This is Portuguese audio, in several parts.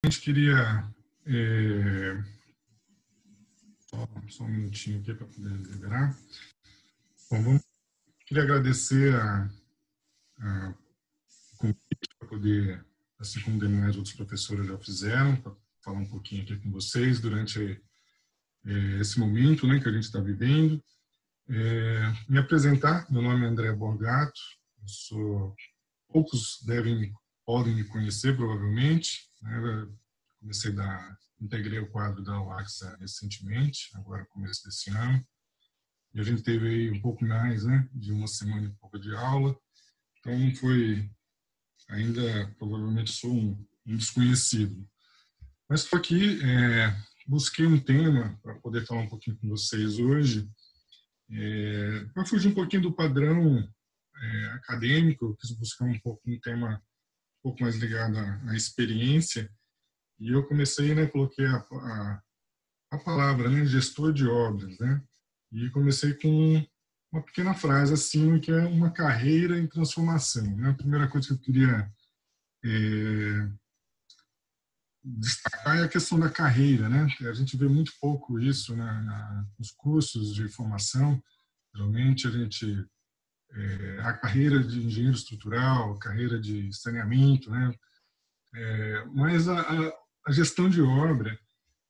A gente queria... Só um minutinho aqui para poder liberar. Bom, queria agradecer o convite para poder, assim como demais outros professores já fizeram, para falar um pouquinho aqui com vocês durante esse momento, né, que a gente está vivendo. Me apresentar, meu nome é André Borgato, poucos podem me conhecer provavelmente, né, integrei o quadro da UAXA recentemente, agora começo desse ano, e a gente teve aí um pouco mais, né, de uma semana e pouco de aula, então ainda provavelmente sou um desconhecido. Mas estou aqui, busquei um tema para poder falar um pouquinho com vocês hoje, para fugir um pouquinho do padrão acadêmico. Eu quis buscar um tema um pouco mais ligado à experiência, e eu comecei, né, coloquei a palavra, né, gestor de obras, né, e comecei com uma pequena frase acima, que é uma carreira em transformação, né. A primeira coisa que eu queria destacar é a questão da carreira, né. A gente vê muito pouco isso nos cursos de formação. Geralmente a carreira de engenheiro estrutural, carreira de saneamento, né, mas a gestão de obra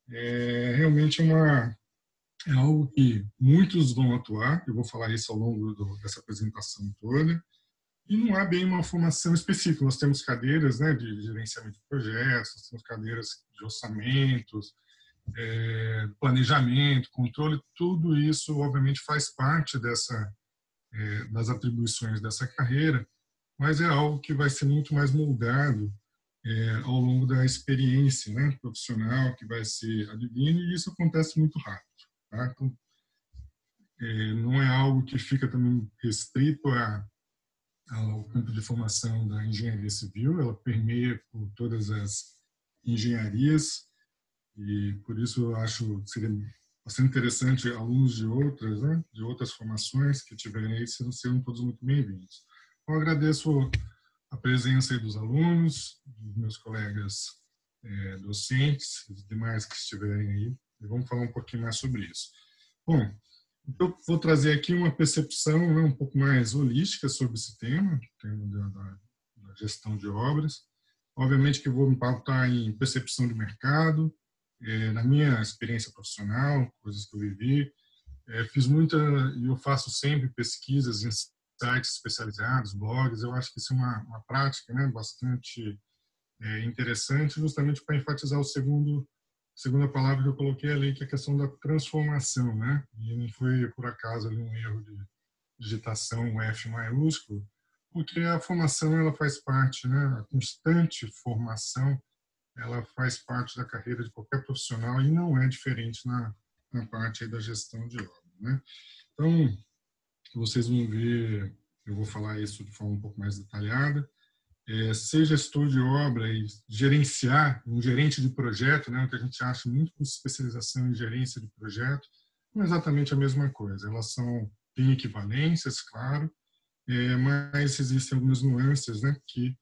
realmente é algo que muitos vão atuar. Eu vou falar isso ao longo dessa apresentação toda. E não há bem uma formação específica. Nós temos cadeiras, né, de gerenciamento de projetos, nós temos cadeiras de orçamentos, planejamento, controle. Tudo isso, obviamente, faz parte das atribuições dessa carreira, mas é algo que vai ser muito mais moldado ao longo da experiência, né, profissional que vai se advindo, e isso acontece muito rápido. Tá? Então, não é algo que fica também restrito ao campo de formação da engenharia civil. Ela permeia por todas as engenharias, e por isso eu acho que seria bastante interessante alunos de outras, né, de outras formações que tiverem aí, serão todos muito bem-vindos. Eu agradeço a presença aí dos alunos, dos meus colegas docentes, e os demais que estiverem aí, e vamos falar um pouquinho mais sobre isso. Bom, eu vou trazer aqui uma percepção, né, um pouco mais holística sobre esse tema da gestão de obras. Obviamente que eu vou me pautar em percepção de mercado, na minha experiência profissional, coisas que eu vivi. Fiz e eu faço sempre pesquisas em sites especializados, blogs. Eu acho que isso é uma prática, né, bastante interessante, justamente para enfatizar segunda palavra que eu coloquei ali, que é a questão da transformação, né? E não foi por acaso ali um erro de digitação, um F maiúsculo, porque a formação, ela faz parte, né? A constante formação, ela faz parte da carreira de qualquer profissional, e não é diferente na parte aí da gestão de obra, né? Então, vocês vão ver, eu vou falar isso de forma um pouco mais detalhada. Ser gestor de obra e gerenciar, um gerente de projeto, né, o que a gente acha muito com especialização em gerência de projeto, não é exatamente a mesma coisa. Elas têm equivalências, claro, mas existem algumas nuances, né, que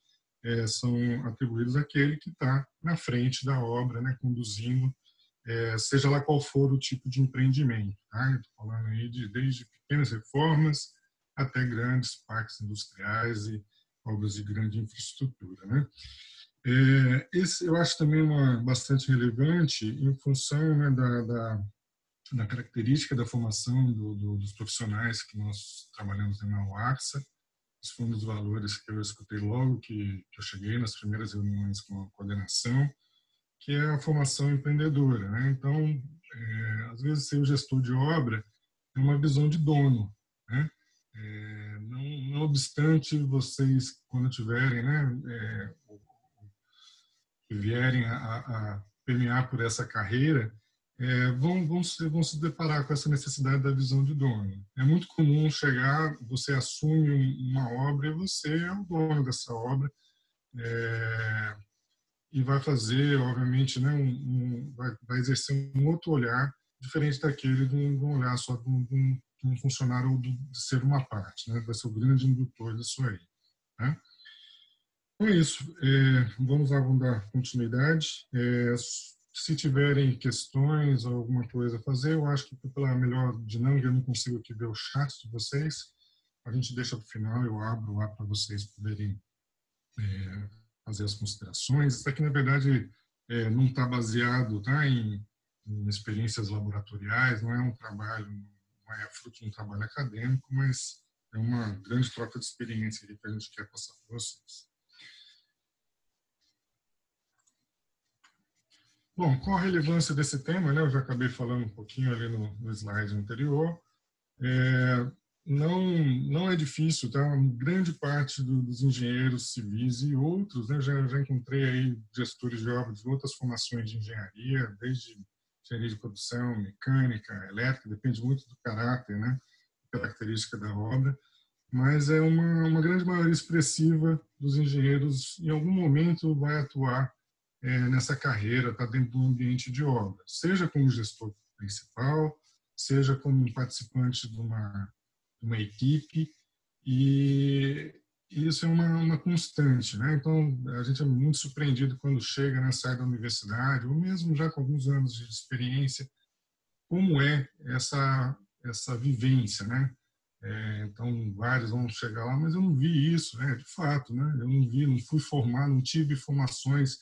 são atribuídas àquele que está na frente da obra, né, conduzindo, seja lá qual for o tipo de empreendimento. Tá? Estou falando aí desde pequenas reformas até grandes parques industriais e obras de grande infraestrutura, né? Esse eu acho também bastante relevante em função, né, da característica da formação dos profissionais que nós trabalhamos na UAXA. Esse foi um dos valores que eu escutei logo que eu cheguei nas primeiras reuniões com a coordenação, que é a formação empreendedora, né? Então, às vezes, ser o gestor de obra é uma visão de dono, né? Não obstante vocês, quando tiverem, né, vierem a permear por essa carreira, vão se deparar com essa necessidade da visão de dono. É muito comum chegar, você assume uma obra e você é o dono dessa obra, e vai fazer, obviamente, né, vai exercer um outro olhar diferente daquele de um olhar só de um funcionário ou de ser uma parte, né? Vai ser o grande indutor disso aí, né? Então é isso. Vamos lá, vamos dar continuidade. Se tiverem questões ou alguma coisa a fazer, eu acho que pela melhor dinâmica, eu não consigo aqui ver o chat de vocês. A gente deixa para o final, eu abro lá para vocês poderem fazer as considerações. Isso aqui, na verdade, não está baseado, tá, em experiências laboratoriais, não é um trabalho, não é fruto de um trabalho acadêmico, mas é uma grande troca de experiência que a gente quer passar para vocês. Bom, qual a relevância desse tema, né? Eu já acabei falando um pouquinho ali no slide anterior. Não é difícil, tá? Uma grande parte dos engenheiros civis e outros, né? Já encontrei aí gestores de obras de outras formações de engenharia, desde engenharia de produção, mecânica, elétrica, depende muito do caráter, né? Característica da obra, mas é uma grande maioria expressiva dos engenheiros, em algum momento, vai atuar nessa carreira, está dentro do ambiente de obra, seja como gestor principal, seja como um participante de uma equipe, e isso é uma constante, né? Então, a gente é muito surpreendido quando chega, né, sai da universidade, ou mesmo já com alguns anos de experiência, como é essa vivência, né? Então, vários vão chegar lá, mas eu não vi isso, né? De fato, né? Eu não vi, não fui formado, não tive formações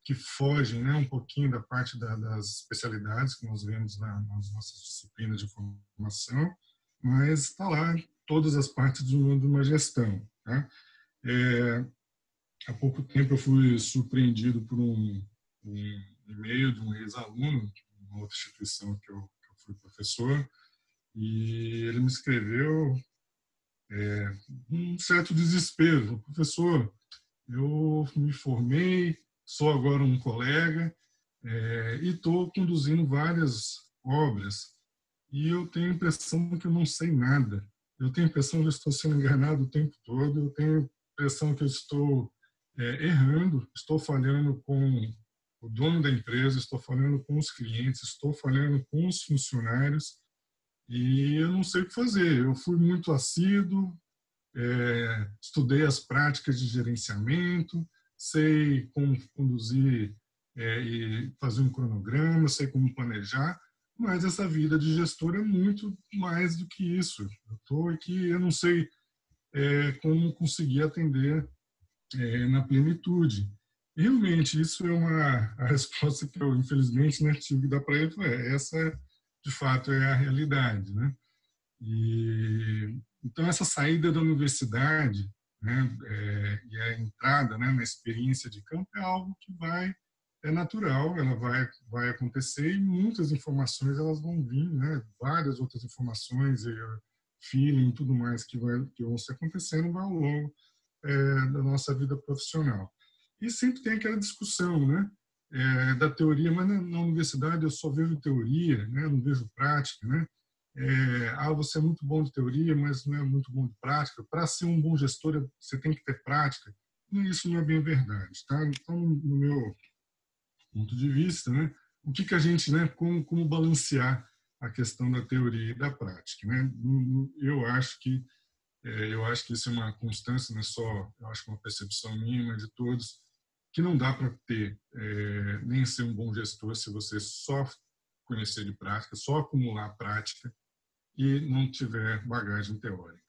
que fogem, né, um pouquinho da parte das especialidades que nós vemos nas nossas disciplinas de formação, mas está lá todas as partes de uma gestão, tá? Há pouco tempo eu fui surpreendido por um e-mail de um ex-aluno, de uma outra instituição que eu fui professor, e ele me escreveu um certo desespero. Professor, eu me formei, sou agora um colega e estou conduzindo várias obras e eu tenho a impressão que eu não sei nada. Eu tenho a impressão que eu estou sendo enganado o tempo todo, eu tenho a impressão que eu estou errando, estou falhando com o dono da empresa, estou falhando com os clientes, estou falhando com os funcionários e eu não sei o que fazer. Eu fui muito assíduo, estudei as práticas de gerenciamento, sei como conduzir e fazer um cronograma, sei como planejar, mas essa vida de gestor é muito mais do que isso. Eu estou aqui, eu não sei como conseguir atender na plenitude. E, realmente, isso é a resposta que eu, infelizmente, né, tive que dar para ele. Essa, de fato, é a realidade, né? Então, essa saída da universidade, né, e a entrada, né, na experiência de campo é algo que é natural, ela vai acontecer e muitas informações elas vão vir, né, várias outras informações, e feeling e tudo mais que vão se acontecendo ao longo da nossa vida profissional. E sempre tem aquela discussão, né, da teoria, mas na universidade eu só vejo teoria, né, não vejo prática, né? Você é muito bom de teoria, mas não é muito bom de prática. Para ser um bom gestor, você tem que ter prática. E isso não é bem verdade, tá? Então, no meu ponto de vista, né, o que a gente, né, como balancear a questão da teoria e da prática, né? Eu acho que isso é uma constância, não é só, eu acho que é uma percepção minha, mas de todos, que não dá para ter nem ser um bom gestor se você só conhecer de prática, só acumular prática e não tiver bagagem teórica.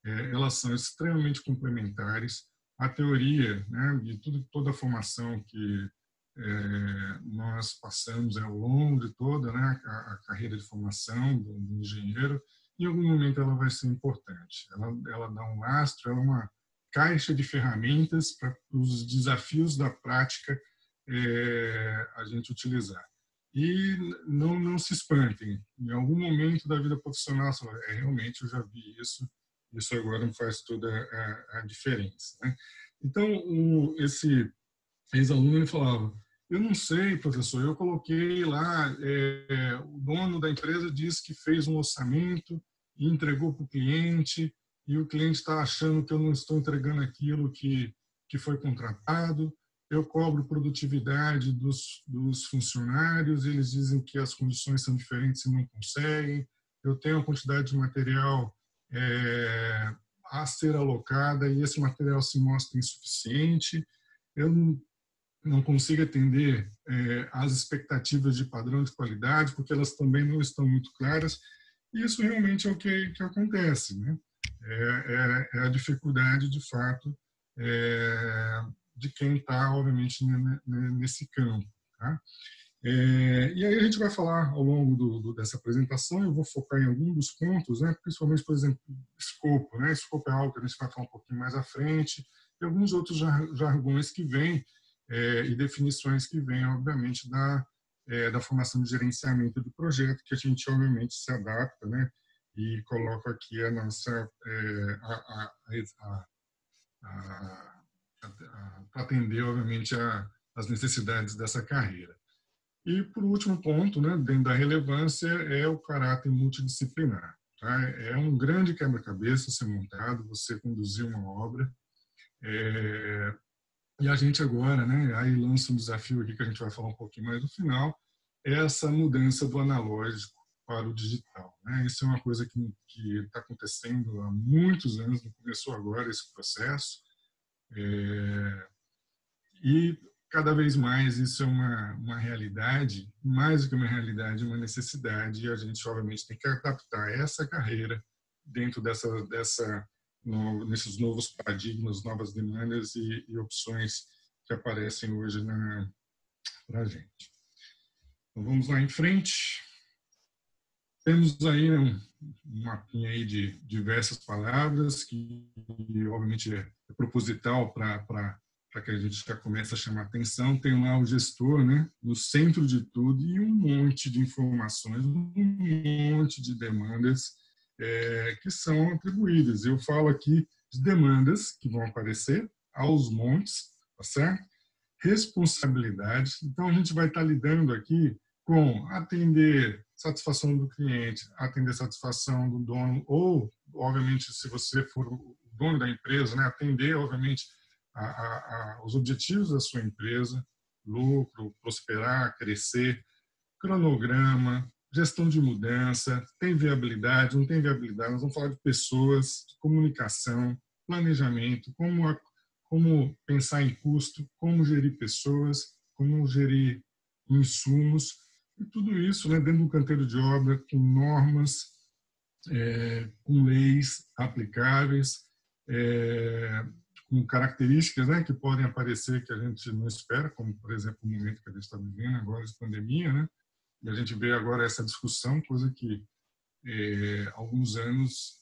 Elas são extremamente complementares. A teoria, né, de toda a formação que nós passamos ao longo de toda, né, a carreira de formação do engenheiro, em algum momento ela vai ser importante. Ela dá um lastro, ela é uma caixa de ferramentas para os desafios da prática a gente utilizar. E não se espantem. Em algum momento da vida profissional, você fala, realmente eu já vi isso agora faz toda a diferença, né? Então, esse ex-aluno ele falava, eu não sei, professor, eu coloquei lá, o dono da empresa disse que fez um orçamento e entregou para o cliente, e o cliente está achando que eu não estou entregando aquilo que foi contratado, eu cobro produtividade dos funcionários, eles dizem que as condições são diferentes e não conseguem, eu tenho uma quantidade de material a ser alocada e esse material se mostra insuficiente, eu não consigo atender às expectativas de padrão de qualidade, porque elas também não estão muito claras, e isso realmente é o que acontece, né? É a dificuldade, de fato, de quem está, obviamente, nesse campo, tá? E aí a gente vai falar ao longo dessa apresentação, eu vou focar em alguns dos pontos, né, principalmente, por exemplo, escopo. Né? Escopo é algo que a gente vai falar um pouquinho mais à frente, e alguns outros jargões que vêm e definições que vêm, obviamente, da formação de gerenciamento do projeto, que a gente, obviamente, se adapta, né, e coloca aqui a nossa para atender, obviamente, as necessidades dessa carreira. E, por último ponto, né, dentro da relevância, é o caráter multidisciplinar. Tá? É um grande quebra-cabeça ser montado, você conduzir uma obra. E a gente agora, né, aí lança um desafio aqui que a gente vai falar um pouquinho mais no final, é essa mudança do analógico para o digital. Né? Isso é uma coisa que está acontecendo há muitos anos, não começou agora esse processo. E cada vez mais isso é uma realidade, mais do que uma realidade, uma necessidade, e a gente, obviamente, tem que adaptar essa carreira dentro nesses novos paradigmas, novas demandas e opções que aparecem hoje para a gente. Então, vamos lá em frente. Temos aí um mapinha aí de diversas palavras que, obviamente, é proposital para que a gente já comece a chamar atenção. Tem lá o gestor, né, no centro de tudo, e um monte de informações, um monte de demandas que são atribuídas. Eu falo aqui de demandas que vão aparecer aos montes, tá certo? Responsabilidades. Então, a gente vai estar lidando aqui com atender satisfação do cliente, atender satisfação do dono, ou, obviamente, se você for o dono da empresa, né, atender, obviamente, os objetivos da sua empresa, lucro, prosperar, crescer, cronograma, gestão de mudança, tem viabilidade, não tem viabilidade, nós vamos falar de pessoas, de comunicação, planejamento, como pensar em custo, como gerir pessoas, como gerir insumos, e tudo isso, né, dentro do canteiro de obra, com normas, com leis aplicáveis, com características, né, que podem aparecer que a gente não espera, como, por exemplo, o momento que a gente está vivendo agora de pandemia, né, e a gente vê agora essa discussão, coisa que há alguns anos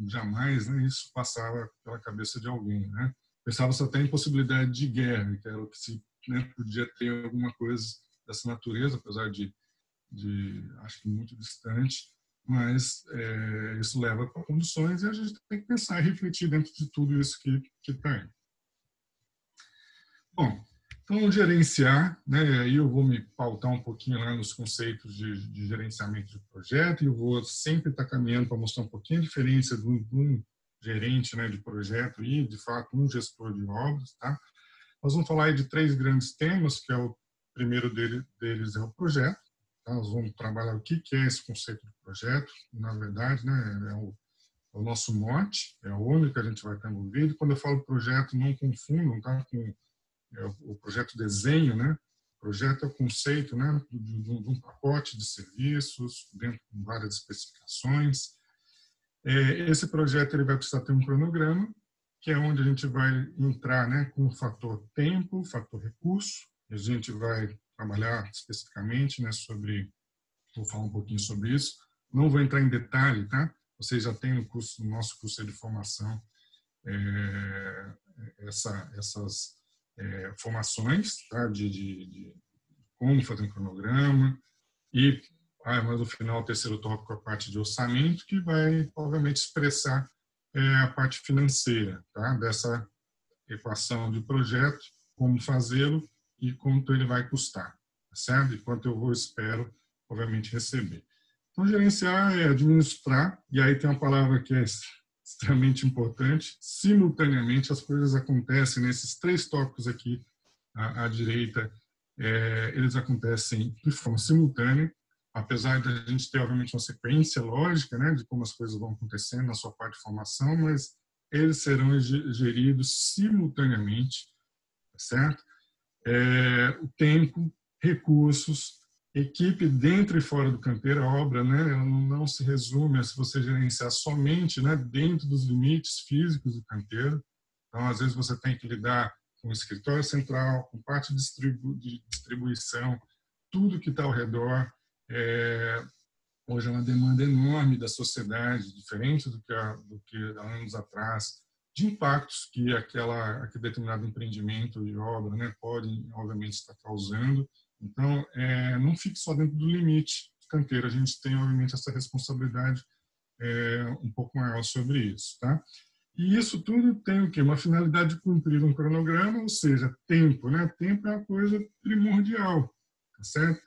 jamais, né, isso passava pela cabeça de alguém, né. Pensava-se até em possibilidade de guerra, que era o que se, né, podia ter alguma coisa dessa natureza, apesar de acho que muito distante, mas isso leva para condições e a gente tem que pensar e refletir dentro de tudo isso que está aí. Bom, então gerenciar, né, aí eu vou me pautar um pouquinho lá nos conceitos de gerenciamento de projeto e eu vou sempre estar caminhando para mostrar um pouquinho a diferença de um gerente, né, de projeto e, de fato, um gestor de obras, tá? Nós vamos falar aí de 3 grandes temas, que é o primeiro deles é o projeto. Nós vamos trabalhar o que é esse conceito de projeto. Na verdade, né, é o nosso mote, é o único que a gente vai estar envolvido. Quando eu falo projeto, não confundam, tá, com o projeto desenho, né? O projeto é o conceito, né, de um pacote de serviços dentro de várias especificações. Esse projeto ele vai precisar ter um cronograma, que é onde a gente vai entrar, né, com o fator tempo, fator recurso. A gente vai trabalhar especificamente, né, vou falar um pouquinho sobre isso. Não vou entrar em detalhe, tá? Vocês já têm no nosso curso de formação essas formações, tá? De como fazer um cronograma e, mas no final, o terceiro tópico, a parte de orçamento, que vai, obviamente, expressar a parte financeira, tá? Dessa equação de projeto, como fazê-lo e quanto ele vai custar, certo? E quanto eu espero, obviamente, receber. Então, gerenciar é administrar, e aí tem uma palavra que é extremamente importante, simultaneamente as coisas acontecem nesses 3 tópicos aqui à direita, eles acontecem de forma simultânea, apesar de a gente ter, obviamente, uma sequência lógica, né, de como as coisas vão acontecendo na sua parte de formação, mas eles serão geridos simultaneamente, tá certo? O tempo, recursos, equipe dentro e fora do canteiro, a obra, né, ela não se resume a se você gerenciar somente, né, dentro dos limites físicos do canteiro. Então, às vezes, você tem que lidar com o escritório central, com parte de distribuição, tudo que está ao redor. Hoje é uma demanda enorme da sociedade, diferente do que há anos atrás, de impactos que aquele determinado empreendimento e obra, né, podem, obviamente, estar causando. Então, não fique só dentro do limite do canteiro. A gente tem, obviamente, essa responsabilidade um pouco maior sobre isso, tá? E isso tudo tem o quê? Uma finalidade de cumprir um cronograma, ou seja, tempo, né? Tempo é uma coisa primordial, tá certo?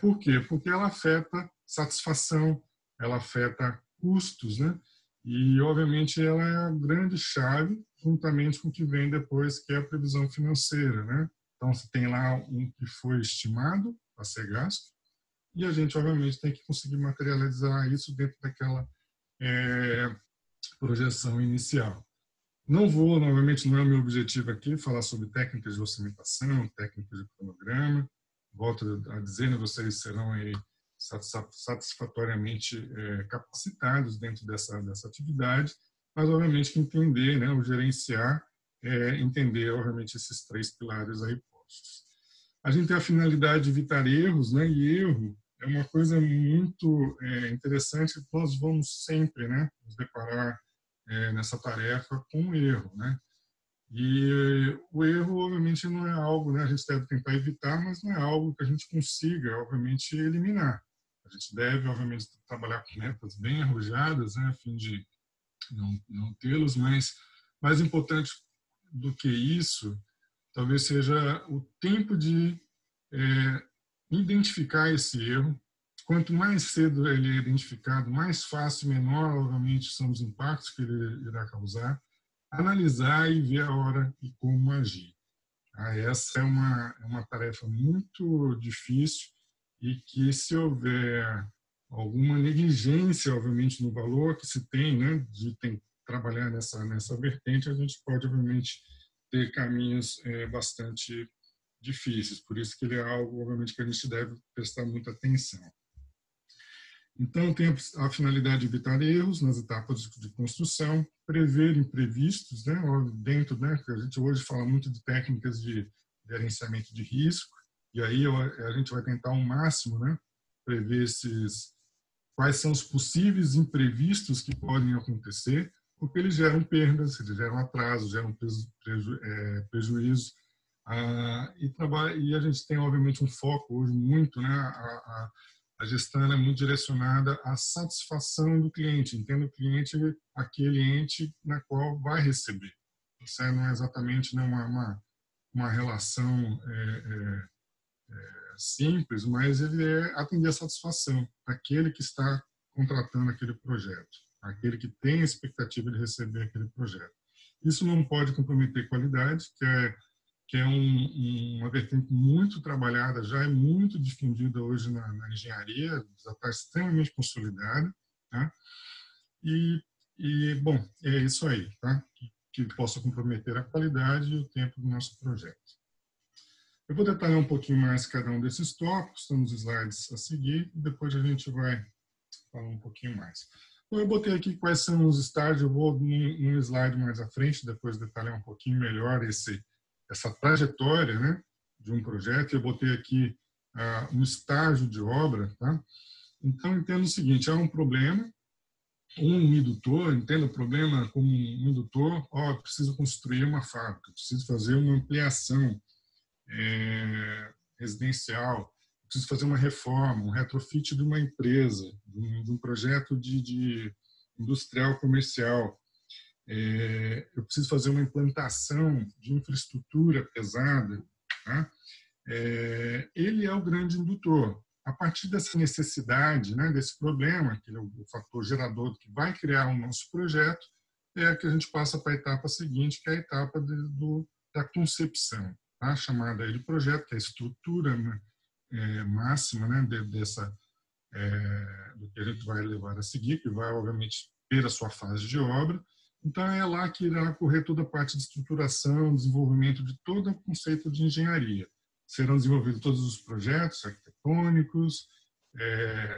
Por quê? Porque ela afeta satisfação, ela afeta custos, né? E, obviamente, ela é a grande chave, juntamente com o que vem depois, que é a previsão financeira, né? Então, você tem lá um que foi estimado a ser gasto, e a gente, obviamente, tem que conseguir materializar isso dentro daquela projeção inicial. Não vou, novamente, não é o meu objetivo aqui, falar sobre técnicas de orçamentação, técnicas de cronograma. Volto a dizer, né, vocês serão aí satisfatoriamente capacitados dentro dessa atividade, mas, obviamente, que entender, né, o gerenciar, entender, obviamente, esses 3 pilares aí postos. A gente tem a finalidade de evitar erros, né, e erro é uma coisa muito interessante, que nós vamos sempre, né, nos deparar nessa tarefa com o erro, né? E o erro, obviamente, não é algo, né? A gente deve tentar evitar, mas não é algo que a gente consiga, obviamente, eliminar. A gente deve, obviamente, trabalhar com metas bem arrojadas, né, a fim de não tê-los, mas mais importante do que isso, talvez seja o tempo de identificar esse erro. Quanto mais cedo ele é identificado, mais fácil e menor, obviamente, são os impactos que ele irá causar. Analisar e ver a hora e como agir. Essa é uma tarefa muito difícil e que, se houver alguma negligência, obviamente, no valor que se tem, né, de trabalhar nessa vertente, a gente pode, obviamente, ter caminhos bastante difíceis. Por isso que ele é algo, obviamente, que a gente deve prestar muita atenção. Então, tem a finalidade de evitar erros nas etapas de construção, prever imprevistos, né, dentro, né, que a gente hoje fala muito de técnicas de gerenciamento de risco, e aí a gente vai tentar ao máximo, né, prever quais são os possíveis imprevistos que podem acontecer, porque eles geram perdas, eles geram atrasos, geram prejuízo. E a gente tem, obviamente, um foco hoje muito, né, a gestão é muito direcionada à satisfação do cliente, entenda o cliente aquele ente na qual vai receber. Isso não é exatamente, né, uma relação simples, mas ele é atender a satisfação daquele que está contratando aquele projeto, aquele que tem a expectativa de receber aquele projeto. Isso não pode comprometer qualidade, que é uma vertente muito trabalhada, já é muito difundida hoje na engenharia, já está extremamente consolidada, tá? Bom, é isso aí, tá? Que possa comprometer a qualidade e o tempo do nosso projeto. Eu vou detalhar um pouquinho mais cada um desses tópicos, estão nos slides a seguir, e depois a gente vai falar um pouquinho mais. Então, eu botei aqui quais são os estágios, eu vou num slide mais à frente, depois detalhar um pouquinho melhor essa trajetória, né, de um projeto. Eu botei aqui um estágio de obra, tá? Então, entenda o seguinte, há um problema, um indutor, entenda o problema como um indutor, preciso construir uma fábrica, preciso fazer uma ampliação residencial, preciso fazer uma reforma, um retrofit de uma empresa, de um projeto de industrial comercial. Eu preciso fazer uma implantação de infraestrutura pesada, tá? Ele é o grande indutor. A partir dessa necessidade, né, desse problema, que é o fator gerador que vai criar o nosso projeto, é que a gente passa para a etapa seguinte, que é a etapa da concepção, tá? Chamada aí de projeto, que é a estrutura, né, máxima, né, do que a gente vai levar a seguir, que vai, obviamente, ter a sua fase de obra. Então, é lá que irá ocorrer toda a parte de estruturação, desenvolvimento de todo o conceito de engenharia. Serão desenvolvidos todos os projetos arquitetônicos,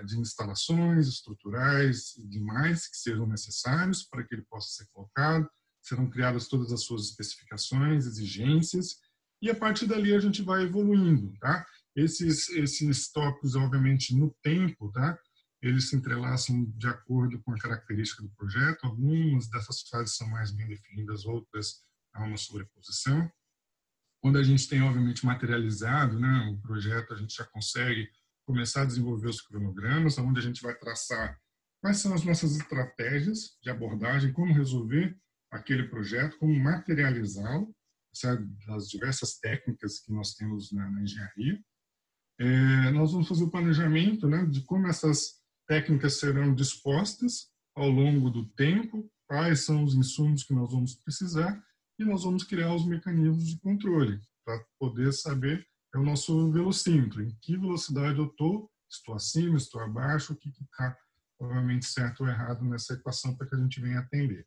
de instalações estruturais e demais que sejam necessários para que ele possa ser colocado. Serão criadas todas as suas especificações, exigências, e a partir dali a gente vai evoluindo, tá? Esses tópicos, obviamente, no tempo, tá? Eles se entrelaçam de acordo com a característica do projeto. Algumas dessas fases são mais bem definidas, outras há uma sobreposição. Quando a gente tem, obviamente, materializado, né, o projeto, a gente já consegue começar a desenvolver os cronogramas, onde a gente vai traçar quais são as nossas estratégias de abordagem, como resolver aquele projeto, como materializá-lo, as diversas técnicas que nós temos na engenharia. Nós vamos fazer o planejamento, né, de como essas técnicas serão dispostas ao longo do tempo, quais são os insumos que nós vamos precisar, e nós vamos criar os mecanismos de controle para poder saber o nosso velocímetro, em que velocidade eu estou acima, estou abaixo, o que está provavelmente certo ou errado nessa equação para que a gente venha atender.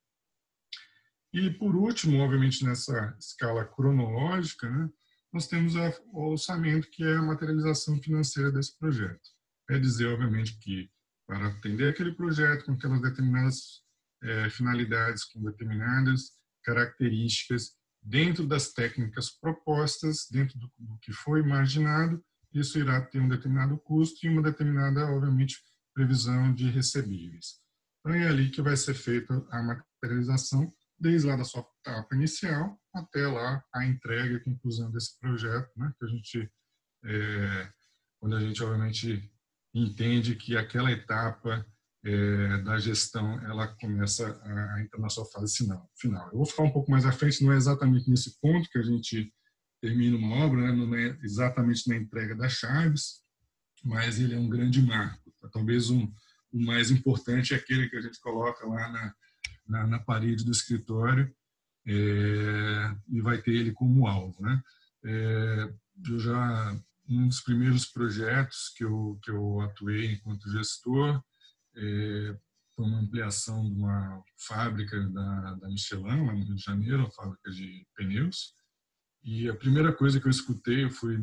E por último, obviamente nessa escala cronológica, né, nós temos o orçamento, que é a materialização financeira desse projeto. Quer dizer, obviamente, que para atender aquele projeto com aquelas determinadas finalidades, com determinadas características, dentro das técnicas propostas, dentro do que foi imaginado, isso irá ter um determinado custo e uma determinada, obviamente, previsão de recebíveis. Então, é ali que vai ser feita a materialização, desde lá da sua etapa inicial até lá a entrega e conclusão desse projeto, né, que a gente, quando a gente, obviamente, entende que aquela etapa da gestão ela começa a entrar na sua fase final. Eu vou ficar um pouco mais à frente, não é exatamente nesse ponto que a gente termina uma obra, né? Não é exatamente na entrega das chaves, mas ele é um grande marco. Talvez o mais importante é aquele que a gente coloca lá na parede do escritório e vai ter ele como alvo, né? Um dos primeiros projetos que eu atuei enquanto gestor foi uma ampliação de uma fábrica da Michelin, lá no Rio de Janeiro, uma fábrica de pneus. E a primeira coisa que eu escutei, eu fui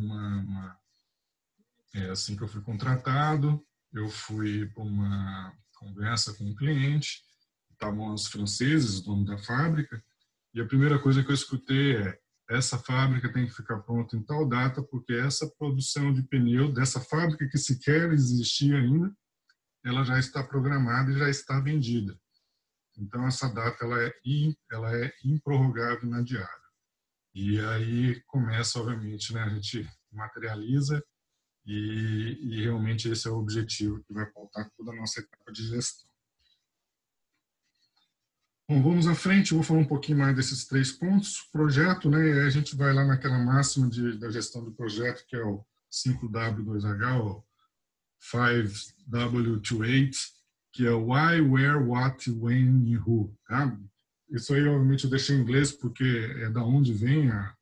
assim que eu fui contratado, eu fui para uma conversa com um cliente, estavam os franceses, o dono da fábrica, e a primeira coisa que eu escutei essa fábrica tem que ficar pronta em tal data, porque essa produção de pneu dessa fábrica que sequer existia ainda, ela já está programada e já está vendida. Então, essa data ela é improrrogável, inadiável. E aí começa, obviamente, né, a gente materializa e realmente esse é o objetivo que vai pautar toda a nossa etapa de gestão. Bom, vamos à frente, eu vou falar um pouquinho mais desses 3 pontos. Projeto, né, a gente vai lá naquela máxima da gestão do projeto, que é o 5W2H, o 5W28, que é o Why, Where, What, When e Who. Tá? Isso aí, obviamente, eu deixei em inglês porque é da onde vem a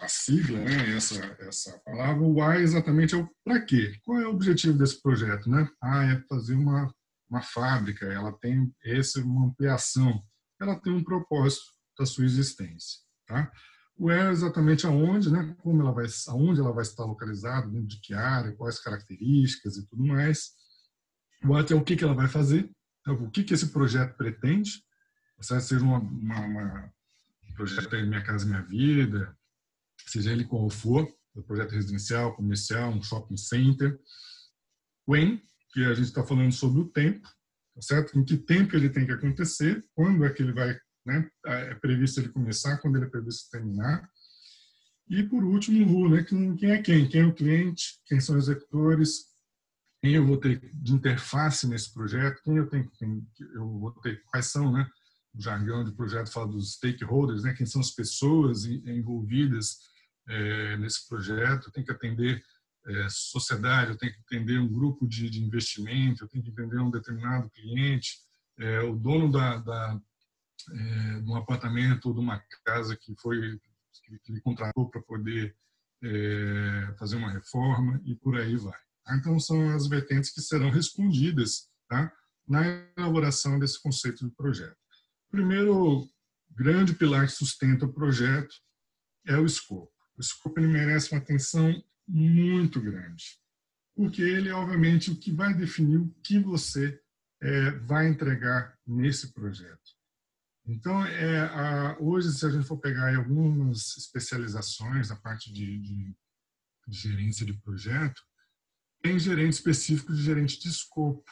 sigla, né? essa palavra. O Why exatamente é o para quê. Qual é o objetivo desse projeto? Né? É fazer uma fábrica, ela tem uma ampliação, ela tem um propósito da sua existência. Tá? O Where é exatamente aonde, né? Aonde ela vai estar localizada, dentro de que área, quais características e tudo mais. O What é o que ela vai fazer, o que esse projeto pretende, seja um projeto Minha Casa Minha Vida, seja ele qual for, um projeto residencial, comercial, um shopping center. When, que a gente está falando sobre o tempo, tá certo? Em que tempo ele tem que acontecer, quando é que ele vai, né? É previsto ele começar, quando ele é previsto terminar. E, por último, o Who, né? Quem é quem? Quem é o cliente? Quem são os executores? Quem eu vou ter de interface nesse projeto? Eu vou ter? Quais são, né? O jargão de projeto fala dos stakeholders, né? Quem são as pessoas envolvidas nesse projeto? Eu tenho que atender sociedade, eu tenho que atender um grupo de investimento, eu tenho que atender um determinado cliente, o dono de um apartamento ou de uma casa que ele contratou para poder fazer uma reforma e por aí vai. Então, são as vertentes que serão respondidas, tá, na elaboração desse conceito de projeto. primeiro grande pilar que sustenta o projeto é o escopo. O escopo ele merece uma atenção muito grande, porque ele é, obviamente, o que vai definir o que você vai entregar nesse projeto. Então, hoje, se a gente for pegar aí algumas especializações na parte de gerência de projeto, tem gerente específico de gerente de escopo,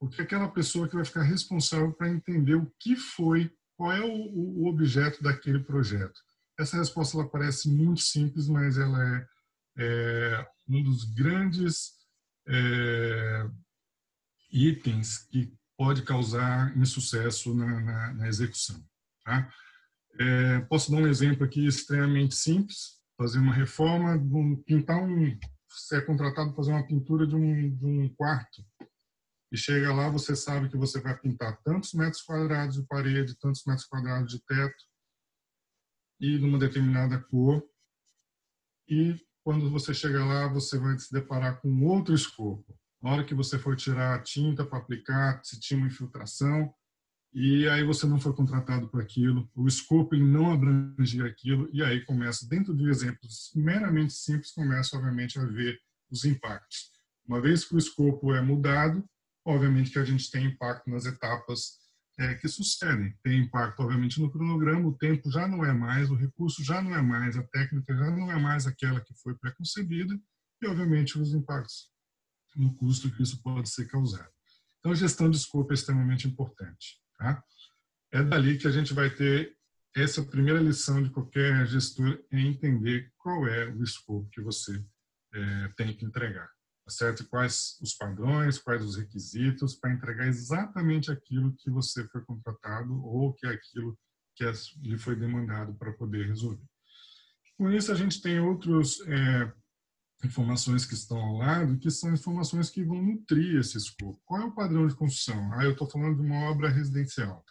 porque é aquela pessoa que vai ficar responsável para entender o que foi, qual é o objeto daquele projeto. Essa resposta ela parece muito simples, mas ela é um dos grandes itens que pode causar insucesso na execução. Tá? Posso dar um exemplo aqui extremamente simples, fazer uma reforma, você é contratado para fazer uma pintura de um quarto, e chega lá, você sabe que você vai pintar tantos metros quadrados de parede, tantos metros quadrados de teto, e numa determinada cor, e quando você chega lá, você vai se deparar com outro escopo. Na hora que você for tirar a tinta para aplicar, se tinha uma infiltração, e aí você não foi contratado por aquilo, o escopo ele não abrangia aquilo, e aí começa, dentro de exemplos meramente simples, começa obviamente a ver os impactos. Uma vez que o escopo é mudado, obviamente que a gente tem impacto nas etapas que sucedem. Tem impacto, obviamente, no cronograma, o tempo já não é mais, o recurso já não é mais, a técnica já não é mais aquela que foi pré-concebida, e, obviamente, os impactos no custo que isso pode ser causado. Então, a gestão de escopo é extremamente importante. Tá? É dali que a gente vai ter essa primeira lição de qualquer gestor, é entender qual é o escopo que você tem que entregar. Tá certo? Quais os padrões, quais os requisitos para entregar exatamente aquilo que você foi contratado ou que é aquilo que lhe foi demandado para poder resolver. Com isso, a gente tem outras informações que estão ao lado, que são informações que vão nutrir esse escopo. Qual é o padrão de construção? Eu estou falando de uma obra residencial.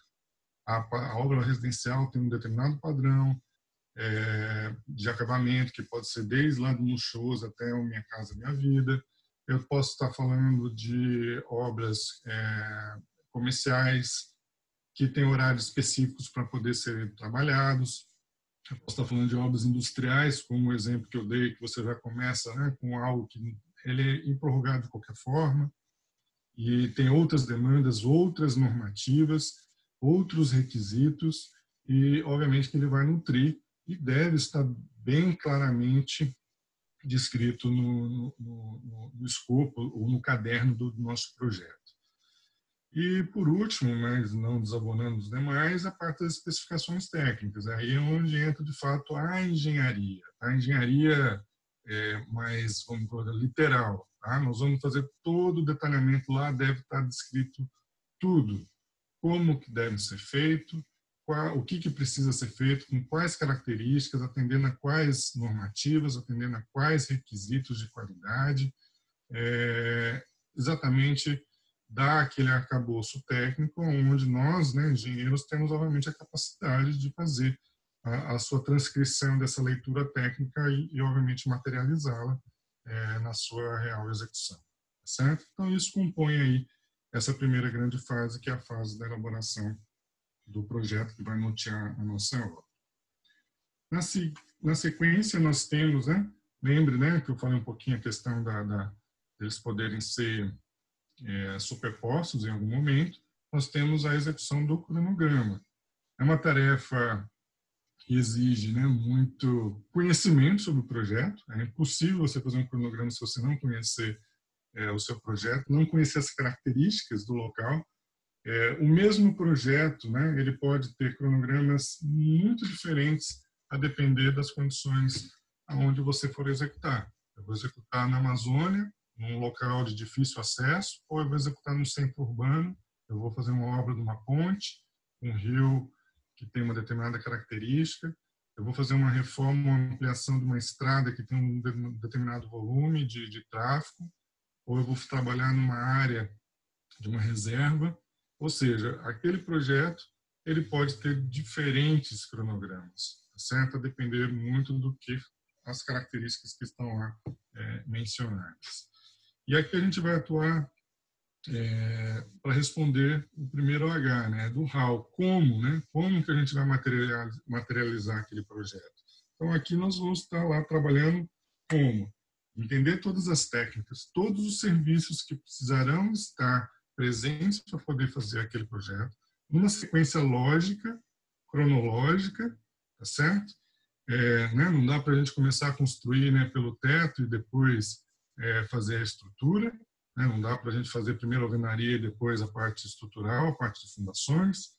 A obra residencial tem um determinado padrão de acabamento, que pode ser desde lá do luxuoso até o Minha Casa Minha Vida. Eu posso estar falando de obras comerciais que têm horários específicos para poder serem trabalhados. Eu posso estar falando de obras industriais, como o exemplo que eu dei, que você já começa com algo que ele é improrrogável de qualquer forma, e tem outras demandas, outras normativas, outros requisitos, e obviamente que ele vai nutrir e deve estar bem claramente descrito no escopo ou no caderno do nosso projeto. E, por último, mas não desabonando os demais, a parte das especificações técnicas. Aí é onde entra, de fato, a engenharia. A engenharia mais, vamos dizer, literal. Tá? Nós vamos fazer todo o detalhamento lá, deve estar descrito tudo. Como que deve ser feito, o que precisa ser feito, com quais características, atendendo a quais normativas, atendendo a quais requisitos de qualidade, exatamente dar aquele arcabouço técnico onde nós, engenheiros, temos, obviamente, a capacidade de fazer a sua transcrição dessa leitura técnica e obviamente, materializá-la na sua real execução. Certo? Então, isso compõe aí essa primeira grande fase, que é a fase da elaboração do projeto que vai nortear a nossa obra. Na sequência, nós temos, lembre que eu falei um pouquinho a questão deles poderem ser superpostos em algum momento, nós temos a execução do cronograma. É uma tarefa que exige muito conhecimento sobre o projeto. É impossível você fazer um cronograma se você não conhecer o seu projeto, não conhecer as características do local. O mesmo projeto, ele pode ter cronogramas muito diferentes a depender das condições aonde você for executar. Eu vou executar na Amazônia, num local de difícil acesso, ou eu vou executar no centro urbano, eu vou fazer uma obra de uma ponte, um rio que tem uma determinada característica, eu vou fazer uma reforma, uma ampliação de uma estrada que tem um determinado volume de tráfego, ou eu vou trabalhar numa área de uma reserva, ou seja, aquele projeto ele pode ter diferentes cronogramas, certo? A depender muito do que as características que estão lá mencionadas. E aqui a gente vai atuar para responder o primeiro H, né, do how, como, né, como que a gente vai materializar aquele projeto. Então, aqui nós vamos estar lá trabalhando como entender todas as técnicas, todos os serviços que precisarão estar presentes para poder fazer aquele projeto, numa sequência lógica, cronológica, tá certo? Né, não dá para a gente começar a construir, né, pelo teto e depois fazer a estrutura, né, não dá para a gente fazer primeiro a alvenaria e depois a parte estrutural, a parte de fundações.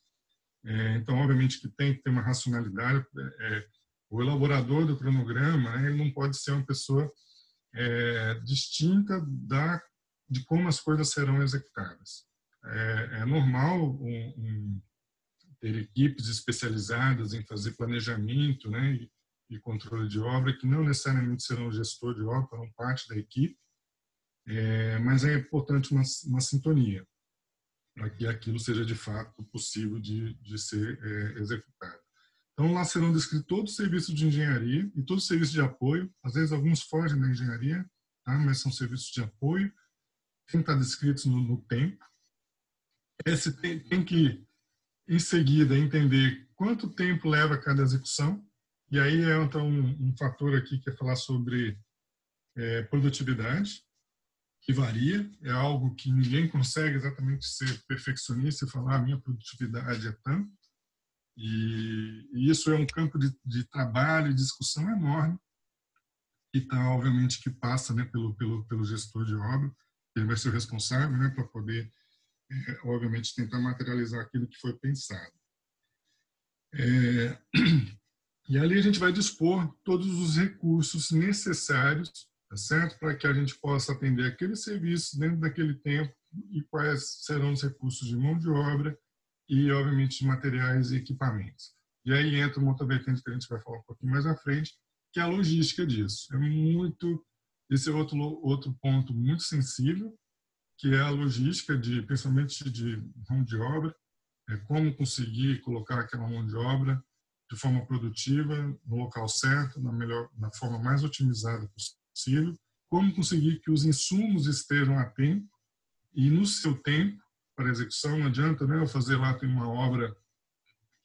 Então, obviamente que tem que ter uma racionalidade. O elaborador do cronograma, né, ele não pode ser uma pessoa distinta de como as coisas serão executadas. É normal ter equipes especializadas em fazer planejamento, né, e controle de obra, que não necessariamente serão gestor de obra, farão parte da equipe, mas é importante uma sintonia para que aquilo seja de fato possível de ser executado. Então, lá serão descritos todos os serviços de engenharia e todos os serviços de apoio. Às vezes, alguns fogem da engenharia, tá? Mas são serviços de apoio. Tem que estar descritos no tempo. Esse tem que, em seguida, entender quanto tempo leva cada execução. E aí entra um fator aqui que é falar sobre produtividade, que varia. É algo que ninguém consegue exatamente ser perfeccionista e falar a minha produtividade é tanto. E isso é um campo de trabalho e discussão enorme, que tá, obviamente, que passa, né, pelo gestor de obra. Ele vai ser o responsável, né, para poder, obviamente, tentar materializar aquilo que foi pensado. E ali a gente vai dispor todos os recursos necessários, tá certo? Para que a gente possa atender aquele serviço dentro daquele tempo e quais serão os recursos de mão de obra e, obviamente, de materiais e equipamentos. E aí entra uma outra vertente que a gente vai falar um pouquinho mais à frente, que é a logística disso. Esse é outro ponto muito sensível, que é a logística, principalmente de mão de obra, como conseguir colocar aquela mão de obra de forma produtiva, no local certo, na forma mais otimizada possível, como conseguir que os insumos estejam a tempo e no seu tempo para execução. Não adianta, né, eu fazer lá, tem uma obra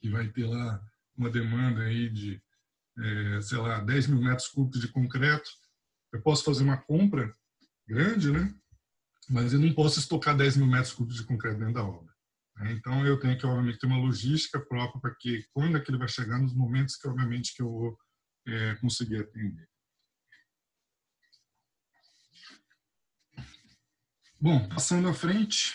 que vai ter lá uma demanda aí de, sei lá, 10 mil metros cúbicos de concreto. Eu posso fazer uma compra grande, né, mas eu não posso estocar 10 mil metros cúbicos de concreto dentro da obra. Então, eu tenho que, obviamente, ter uma logística própria para que, quando aquilo vai chegar, nos momentos que, obviamente, que eu vou conseguir atender. Bom, passando à frente,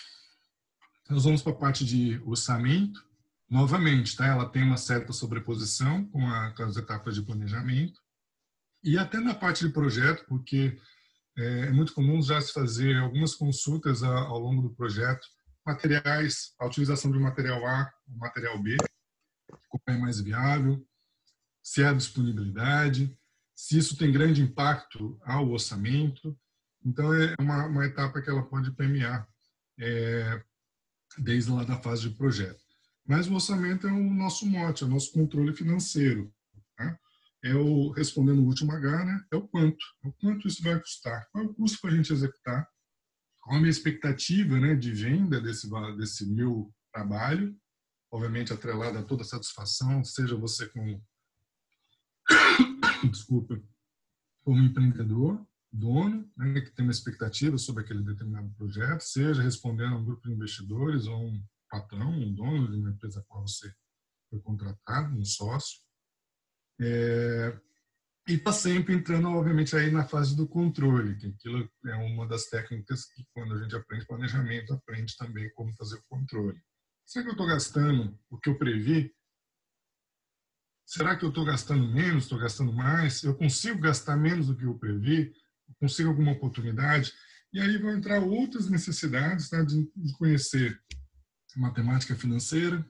nós vamos para a parte de orçamento. Novamente, tá? Ela tem uma certa sobreposição com as etapas de planejamento. E até na parte de projeto, porque é muito comum já se fazer algumas consultas ao longo do projeto, materiais, a utilização de um material A ou material B, qual é mais viável, se há disponibilidade, se isso tem grande impacto ao orçamento. Então, é uma etapa que ela pode permear desde lá da fase de projeto. Mas o orçamento é o nosso mote, é o nosso controle financeiro. Tá? Respondendo o último H, né, é o quanto isso vai custar, qual é o custo para a gente executar, qual a minha expectativa, né, de venda desse meu trabalho, obviamente atrelada a toda a satisfação, seja você desculpa, como empreendedor, dono, né, que tem uma expectativa sobre aquele determinado projeto, seja respondendo a um grupo de investidores ou um patrão, um dono de uma empresa com a qual você foi contratado, um sócio. E está sempre entrando, obviamente, aí na fase do controle, que aquilo é uma das técnicas que, quando a gente aprende planejamento, aprende também como fazer o controle. Será que eu estou gastando o que eu previ? Será que eu estou gastando menos, estou gastando mais? Eu consigo gastar menos do que eu previ? Eu consigo alguma oportunidade? E aí vão entrar outras necessidades, tá, de conhecer matemática financeira,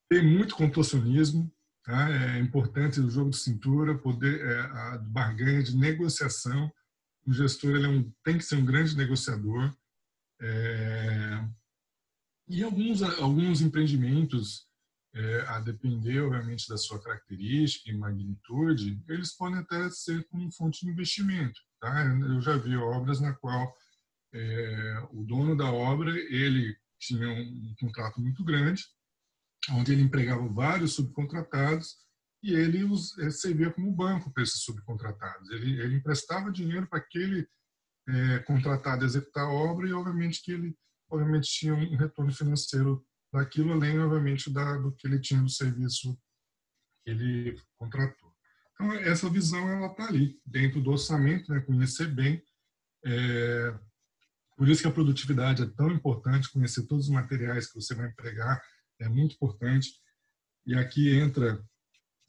ter muito contorcionismo. Tá? É importante o jogo de cintura, a barganha de negociação. O gestor tem que ser um grande negociador. E alguns empreendimentos, a depender, obviamente, da sua característica e magnitude, eles podem até ser como fonte de investimento. Tá? Eu já vi obras na qual o dono da obra, ele tinha um contrato muito grande, onde ele empregava vários subcontratados e ele servia como banco para esses subcontratados. Ele emprestava dinheiro para aquele contratado executar a obra e, obviamente, que ele tinha um retorno financeiro daquilo, além, obviamente, do que ele tinha do serviço que ele contratou. Então, essa visão ela está ali, dentro do orçamento, né? Conhecer bem. Por isso que a produtividade é tão importante, conhecer todos os materiais que você vai empregar é muito importante. E aqui entra,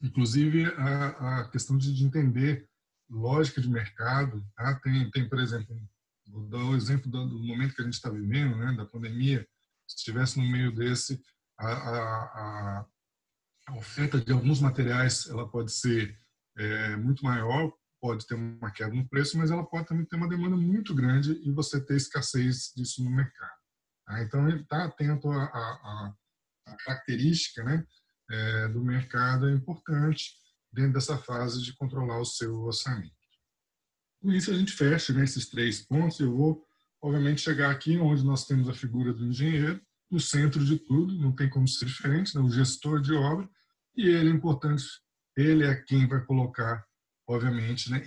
inclusive, a questão de entender lógica de mercado. Tá? Tem, por exemplo, vou dar o exemplo do momento que a gente está vivendo, né, da pandemia. Se estivesse no meio desse, a oferta de alguns materiais ela pode ser muito maior, pode ter uma queda no preço, mas ela pode também ter uma demanda muito grande e você ter escassez disso no mercado. Tá? Então, estar atento à característica, né, do mercado é importante dentro dessa fase de controlar o seu orçamento. Com isso, a gente fecha, né, esses 3 pontos. Eu vou, obviamente, chegar aqui onde nós temos a figura do engenheiro, no centro de tudo, não tem como ser diferente, né, o gestor de obra, e ele é importante, ele é quem vai colocar, obviamente, né,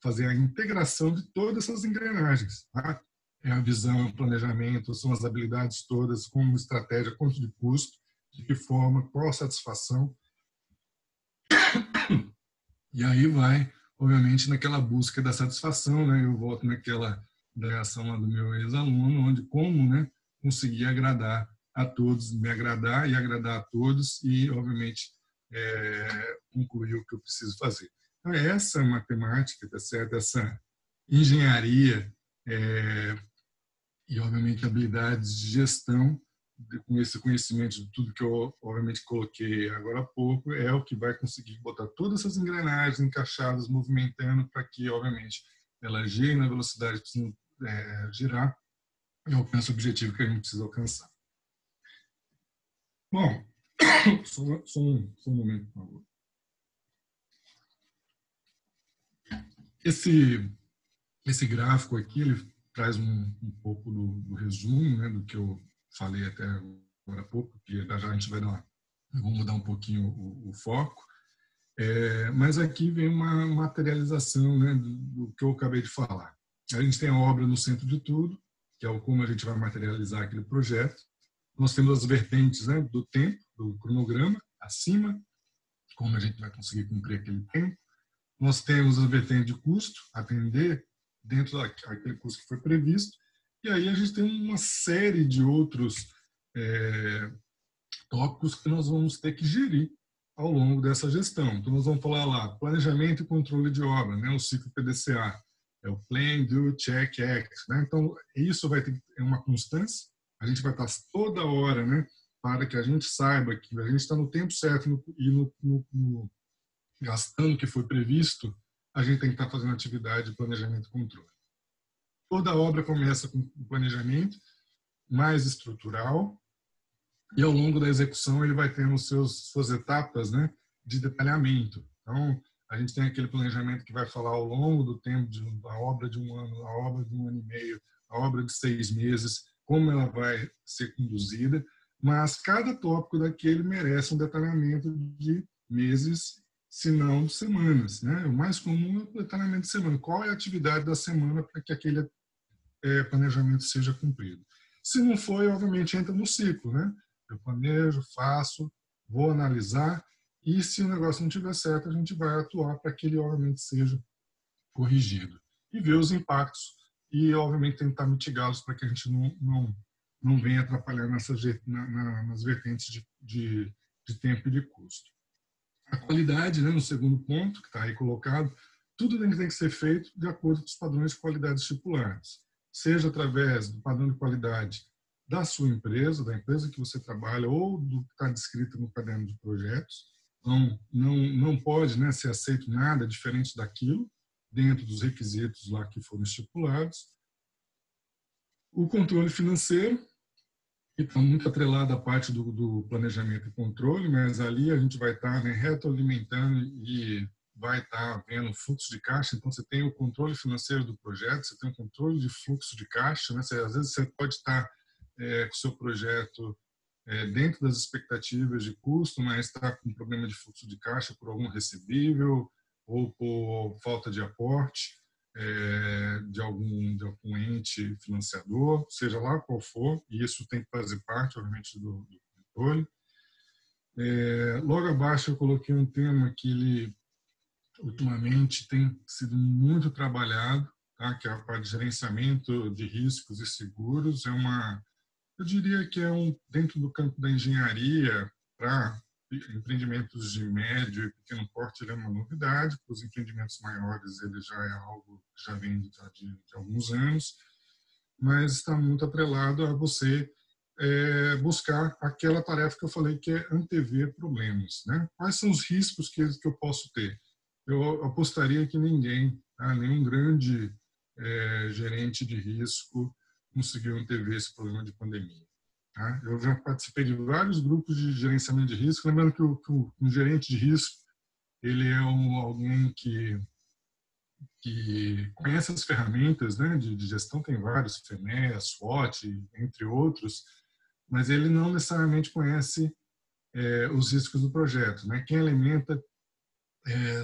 fazer a integração de todas essas engrenagens. Tá? É a visão, é o planejamento, são as habilidades todas, como estratégia, quanto de custo, de que forma, qual a satisfação. E aí vai, obviamente, naquela busca da satisfação, né? Eu volto naquela reação lá do meu ex-aluno, onde como, né, conseguir agradar a todos, me agradar e agradar a todos e, obviamente, concluir o que eu preciso fazer. Então, essa matemática, tá certo? Essa engenharia e, obviamente, habilidades de gestão, com esse conhecimento de tudo que eu, obviamente, coloquei agora há pouco, é o que vai conseguir botar todas essas engrenagens encaixadas, movimentando, para que, obviamente, ela gire na velocidade que precisa girar e alcance o objetivo que a gente precisa alcançar. Bom, só um momento, por favor. Esse gráfico aqui, ele traz um pouco do resumo, né, do que eu falei até agora há pouco, porque já a gente vai vamos mudar um pouquinho o foco. Mas aqui vem uma materialização, né, do que eu acabei de falar. A gente tem a obra no centro de tudo, que é como a gente vai materializar aquele projeto. Nós temos as vertentes, né, do tempo, do cronograma, acima, como a gente vai conseguir cumprir aquele tempo. Nós temos a vertente de custo, atender dentro daquele custo que foi previsto. E aí a gente tem uma série de outros tópicos que nós vamos ter que gerir ao longo dessa gestão. Então, nós vamos falar lá, planejamento e controle de obra, né? O ciclo PDCA. É o Plan, Do, Check, Act. Né? Então, isso vai ter uma constância. A gente vai estar toda hora, né, para que a gente saiba que a gente está no tempo certo e gastando o que foi previsto, a gente tem que estar fazendo atividade de planejamento e controle. Toda obra começa com o planejamento mais estrutural e ao longo da execução ele vai tendo suas etapas, né, de detalhamento. Então, a gente tem aquele planejamento que vai falar ao longo do tempo da obra de 1 ano, a obra de 1 ano e meio, a obra de 6 meses, como ela vai ser conduzida, mas cada tópico daquele merece um detalhamento de meses, se não de semanas. Né? O mais comum é o detalhamento de semana. Qual é a atividade da semana para que aquele planejamento seja cumprido? Se não for, obviamente, entra no ciclo. Né? Eu planejo, faço, vou analisar, e se o negócio não estiver certo, a gente vai atuar para que ele, obviamente, seja corrigido. E ver os impactos e, obviamente, tentar mitigá-los para que a gente não venha atrapalhar nas vertentes de tempo e de custo. A qualidade, né, no segundo ponto, que está aí colocado, tudo tem que ser feito de acordo com os padrões de qualidade estipulados, seja através do padrão de qualidade da sua empresa, da empresa que você trabalha, ou do que está descrito no caderno de projetos. Então, não pode, né, ser aceito nada diferente daquilo, dentro dos requisitos lá que foram estipulados. O controle financeiro, que está muito atrelado à parte do planejamento e controle, mas ali a gente vai estar, né, retroalimentando e vai estar vendo fluxo de caixa, então você tem o controle financeiro do projeto, você tem o controle de fluxo de caixa, né? Às vezes você pode estar com o seu projeto dentro das expectativas de custo, mas está com problema de fluxo de caixa por algum recebível ou por falta de aporte de algum ente financiador, seja lá qual for, e isso tem que fazer parte, obviamente, do controle. Logo abaixo eu coloquei um tema que ele ultimamente tem sido muito trabalhado, tá? Que é a parte de gerenciamento de riscos e seguros. Eu diria que dentro do campo da engenharia, para empreendimentos de médio e pequeno porte, ele é uma novidade. Para os empreendimentos maiores, ele já é algo que já vem de alguns anos, mas está muito atrelado a você buscar aquela tarefa que eu falei, que é antever problemas, né? Quais são os riscos que eu posso ter? Eu apostaria que ninguém, tá? Nenhum grande gerente de risco conseguiu antever esse problema de pandemia. Tá? Eu já participei de vários grupos de gerenciamento de risco, lembrando que um gerente de risco ele é alguém que conhece as ferramentas, né, de gestão, tem vários, FENE, SWOT, entre outros, mas ele não necessariamente conhece os riscos do projeto. Né? Quem alimenta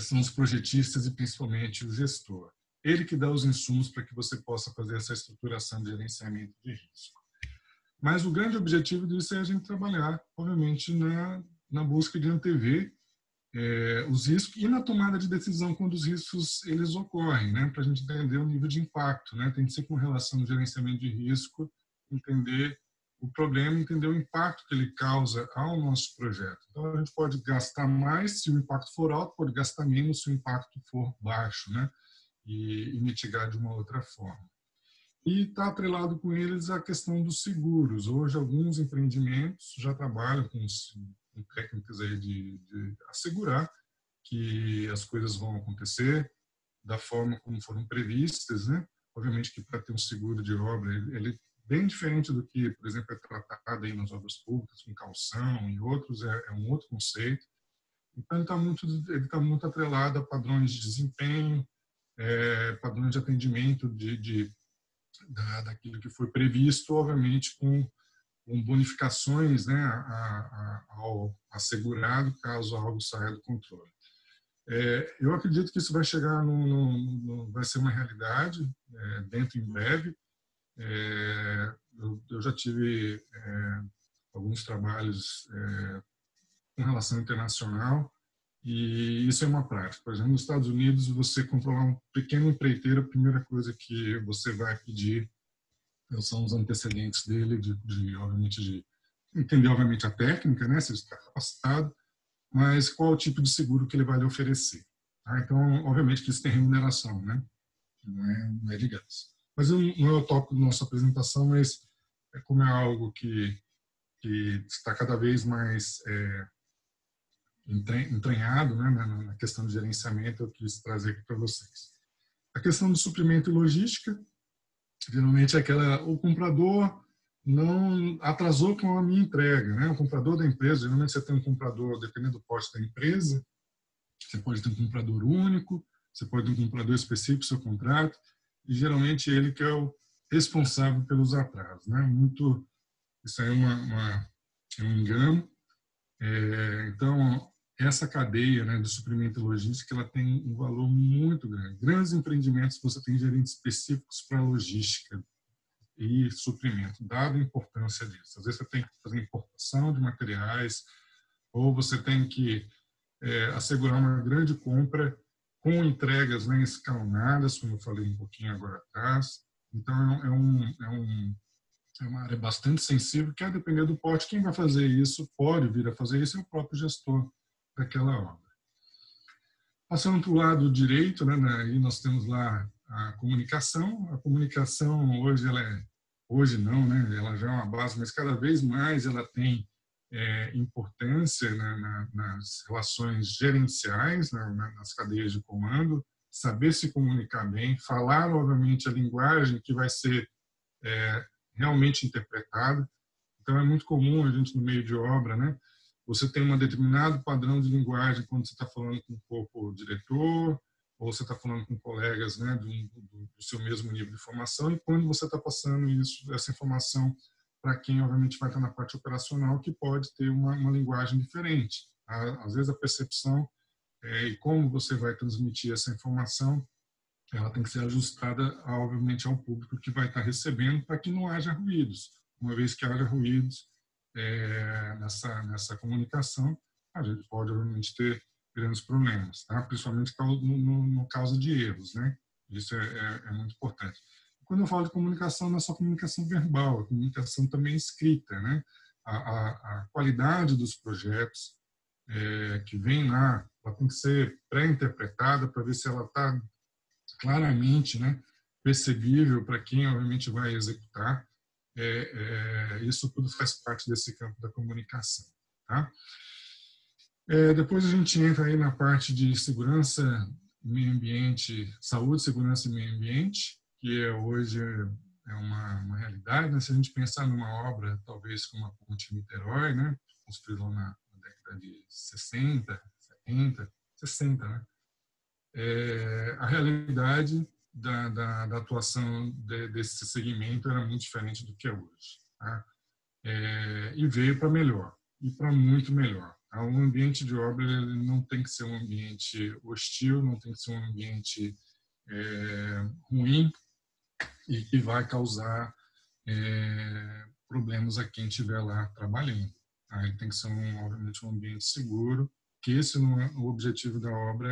são os projetistas e principalmente o gestor. Ele que dá os insumos para que você possa fazer essa estruturação de gerenciamento de risco. Mas o grande objetivo disso é a gente trabalhar, obviamente, na busca de antever os riscos e na tomada de decisão quando os riscos eles ocorrem, né? Para a gente entender o nível de impacto, né? Tem que ser com relação ao gerenciamento de risco, entender o problema, entender o impacto que ele causa ao nosso projeto. Então, a gente pode gastar mais se o impacto for alto, pode gastar menos se o impacto for baixo, né? E mitigar de uma outra forma. E está atrelado com eles a questão dos seguros. Hoje, alguns empreendimentos já trabalham com técnicas aí de assegurar que as coisas vão acontecer da forma como foram previstas, né? Obviamente que para ter um seguro de obra, ele é bem diferente do que, por exemplo, é tratado aí nas obras públicas, com caução e outros, é um outro conceito. Então, ele tá muito atrelado a padrões de desempenho, padrões de atendimento daquilo que foi previsto, obviamente com bonificações, né, ao assegurado caso algo saia do controle. Eu acredito que isso vai chegar vai ser uma realidade dentro em breve. Eu já tive alguns trabalhos com relação internacional e isso é uma prática. Por exemplo, nos Estados Unidos, você controlar um pequeno empreiteiro, a primeira coisa que você vai pedir são os antecedentes dele, obviamente, de entender, obviamente, a técnica, né, se ele está capacitado, mas qual o tipo de seguro que ele vai lhe oferecer. Tá? Então, obviamente que isso tem remuneração, né? Não é de graça. Mas não é o tópico da nossa apresentação, mas como é algo que está cada vez mais entranhado, né, na questão de gerenciamento, eu quis trazer aqui para vocês. A questão do suprimento e logística, geralmente o comprador não atrasou com a minha entrega, né? O comprador da empresa, geralmente você tem um comprador, dependendo do porte da empresa, você pode ter um comprador único, você pode ter um comprador específico do seu contrato, e geralmente ele que é o responsável pelos atrasos, né? Isso aí é um engano. Então, essa cadeia, né, de suprimento e logística, ela tem um valor muito grande. Grandes empreendimentos, você tem gerentes específicos para logística e suprimento, dada a importância disso. Às vezes você tem que fazer importação de materiais, ou você tem que assegurar uma grande compra com entregas, né, escalonadas, como eu falei um pouquinho agora atrás. Então, é uma área bastante sensível, que a depender do porte, quem vai fazer isso, pode vir a fazer isso, é o próprio gestor daquela obra. Passando para o lado direito, né, aí nós temos lá a comunicação. A comunicação hoje não, né, ela já é uma base, mas cada vez mais ela tem importância, né, nas relações gerenciais, né, nas cadeias de comando, saber se comunicar bem, falar, obviamente, a linguagem que vai ser realmente interpretada. Então, é muito comum a gente, no meio de obra, né, você tem um determinado padrão de linguagem quando você está falando com o corpo diretor, ou você está falando com colegas, né, do seu mesmo nível de formação, e quando você está passando essa informação para quem, obviamente, vai estar na parte operacional, que pode ter uma linguagem diferente. Às vezes, a percepção e como você vai transmitir essa informação, ela tem que ser ajustada, obviamente, ao público que vai estar recebendo, para que não haja ruídos. Uma vez que haja ruídos nessa comunicação, a gente pode, obviamente, ter grandes problemas, tá? Principalmente no caso de erros, né? Isso é muito importante. Quando eu falo de comunicação, não é só comunicação verbal, a comunicação também escrita, né? A qualidade dos projetos que vem lá, ela tem que ser pré-interpretada para ver se ela está claramente, né, percebível para quem, obviamente, vai executar. Isso tudo faz parte desse campo da comunicação, tá? Depois a gente entra aí na parte de segurança, meio ambiente, saúde, segurança e meio ambiente, que hoje é uma realidade, né? Se a gente pensar numa obra, talvez como a Ponte Niterói, né, construída na década de 60, 70, 60, né? A realidade da atuação desse segmento era muito diferente do que é hoje, tá? E veio para melhor, e para muito melhor. Tá? Um ambiente de obra não tem que ser um ambiente hostil, não tem que ser um ambiente ruim e que vai causar problemas a quem estiver lá trabalhando. Tá? Ele tem que ser, obviamente, um ambiente seguro, que esse não é o objetivo da obra,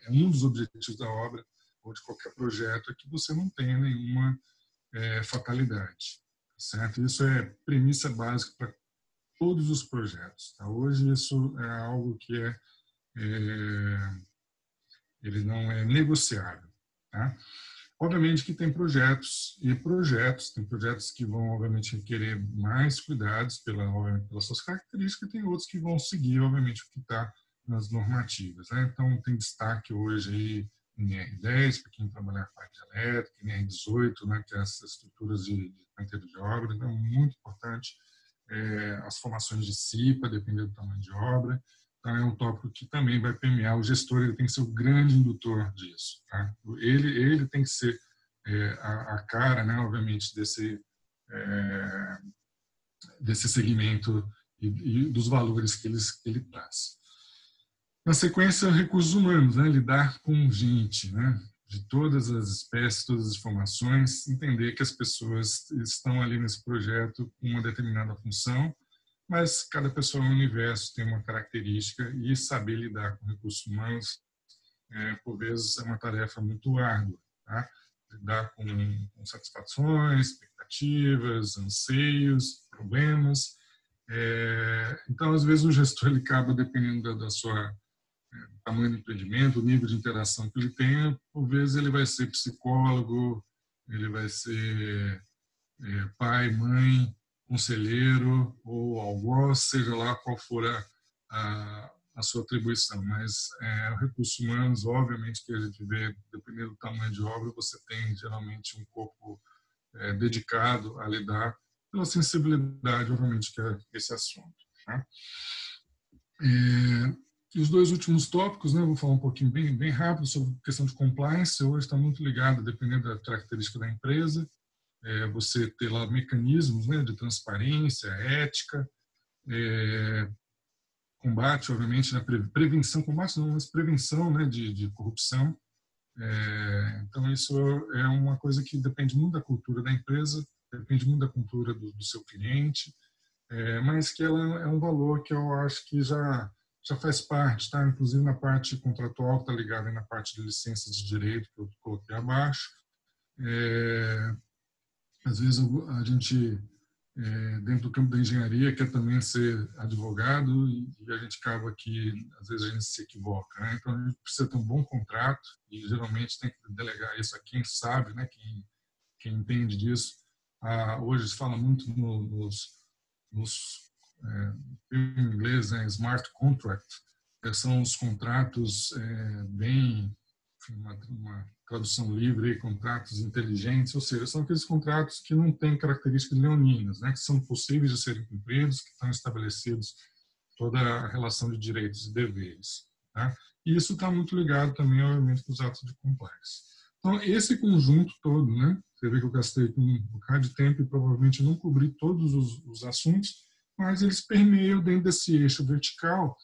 é um dos objetivos da obra ou de qualquer projeto, é que você não tenha nenhuma fatalidade, certo? Isso é premissa básica para todos os projetos. Tá? Hoje isso é algo que ele não é negociável. Tá? Obviamente que tem projetos e projetos, tem projetos que vão, obviamente, requerer mais cuidados pelas suas características, e tem outros que vão seguir, obviamente, o que está nas normativas, né? Então, tem destaque hoje aí NR10, para quem trabalhar na parte de elétrica, NR18, né, que é essas estruturas de canteiro de obra. Então, muito importante as formações de CIPA, dependendo do tamanho de obra. Então, é um tópico que também vai permear. O gestor, ele tem que ser o grande indutor disso. Tá? Ele tem que ser a cara, né, obviamente, desse segmento e dos valores que ele traz. Na sequência, recursos humanos, né, lidar com gente, né, de todas as espécies, todas as formações, entender que as pessoas estão ali nesse projeto com uma determinada função, mas cada pessoa no universo tem uma característica e saber lidar com recursos humanos, por vezes, é uma tarefa muito árdua. Tá? Lidar com satisfações, expectativas, anseios, problemas. Então, às vezes, o gestor ele acaba, dependendo da sua tamanho do empreendimento, o nível de interação que ele tenha, por vezes ele vai ser psicólogo, ele vai ser pai, mãe, conselheiro ou algoz, seja lá qual for a sua atribuição. Mas recursos humanos, obviamente, que a gente vê, dependendo do tamanho de obra, você tem geralmente um corpo dedicado a lidar pela sensibilidade, obviamente, que é esse assunto. Tá? E os dois últimos tópicos, né, vou falar um pouquinho bem rápido sobre a questão de compliance. Hoje está muito ligado, dependendo da característica da empresa, você ter lá mecanismos, né, de transparência, ética, combate, obviamente, né, prevenção, combate não, mas prevenção, né, de corrupção. Então, isso é uma coisa que depende muito da cultura da empresa, depende muito da cultura do seu cliente, mas que ela é um valor que eu acho que já faz parte, tá? Inclusive na parte contratual, que está ligada na parte de licenças de direito, que eu coloquei abaixo. Às vezes a gente, dentro do campo da engenharia, quer também ser advogado e a gente acaba que, às vezes, a gente se equivoca. Né? Então, a gente precisa ter um bom contrato e, geralmente, tem que delegar isso a quem sabe, né? Quem entende disso. Hoje se fala muito em inglês, né, smart contract, que são os contratos bem, enfim, uma tradução livre, contratos inteligentes, ou seja, são aqueles contratos que não têm características leoninas, né, que são possíveis de serem cumpridos, que estão estabelecidos toda a relação de direitos e deveres. Tá? E isso está muito ligado também, obviamente, com os atos de compliance. Então, esse conjunto todo, né? Você vê que eu gastei um bocado de tempo e provavelmente não cobri todos os assuntos, mas eles permeiam dentro desse eixo vertical,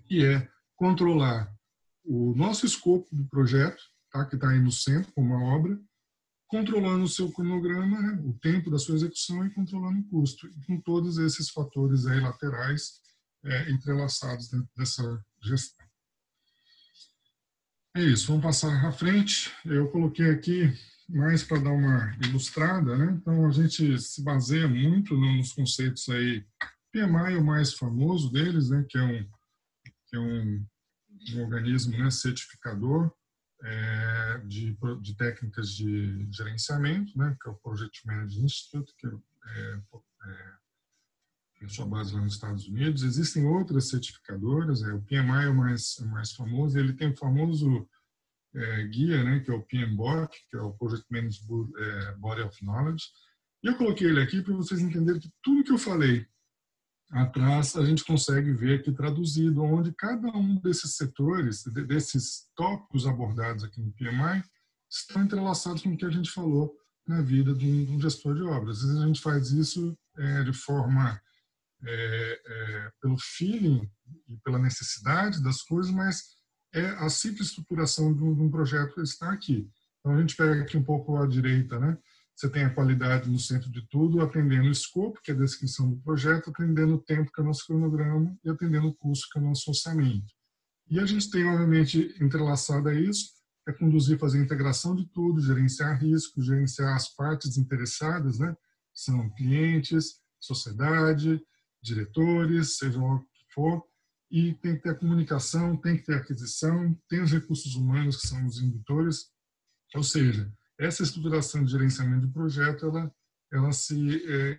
que é controlar o nosso escopo do projeto, tá? Que está aí no centro, como a obra, controlando o seu cronograma, né? O tempo da sua execução e controlando o custo, e com todos esses fatores aí laterais entrelaçados dentro dessa gestão. É isso, vamos passar à frente. Eu coloquei aqui mais para dar uma ilustrada, né? Então, a gente se baseia muito nos conceitos aí. PMI é o mais famoso deles, né? Que é um organismo, né, certificador de técnicas de gerenciamento, né? Que é o Project Management Institute, que tem sua base lá nos Estados Unidos. Existem outras certificadoras, o PMI é o mais famoso, ele tem o famoso guia, né, que é o PMBOK, que é o Project Management Body of Knowledge. E eu coloquei ele aqui para vocês entenderem que tudo que eu falei atrás a gente consegue ver aqui traduzido, onde cada um desses setores, desses tópicos abordados aqui no PMI, estão entrelaçados com o que a gente falou na vida de um gestor de obras. Às vezes a gente faz isso de forma pelo feeling e pela necessidade das coisas, mas a simples estruturação de um projeto está aqui. Então a gente pega aqui um pouco à direita, né? Você tem a qualidade no centro de tudo, atendendo o escopo, que é a descrição do projeto, atendendo o tempo, que é o nosso cronograma, e atendendo o custo, que é o nosso orçamento. E a gente tem, obviamente, entrelaçado a isso, conduzir, fazer a integração de tudo, gerenciar riscos, gerenciar as partes interessadas, né? São clientes, sociedade, diretores, seja lá o que for, e tem que ter a comunicação, tem que ter a aquisição, tem os recursos humanos, que são os indutores, ou seja, essa estruturação de gerenciamento de projeto, ela se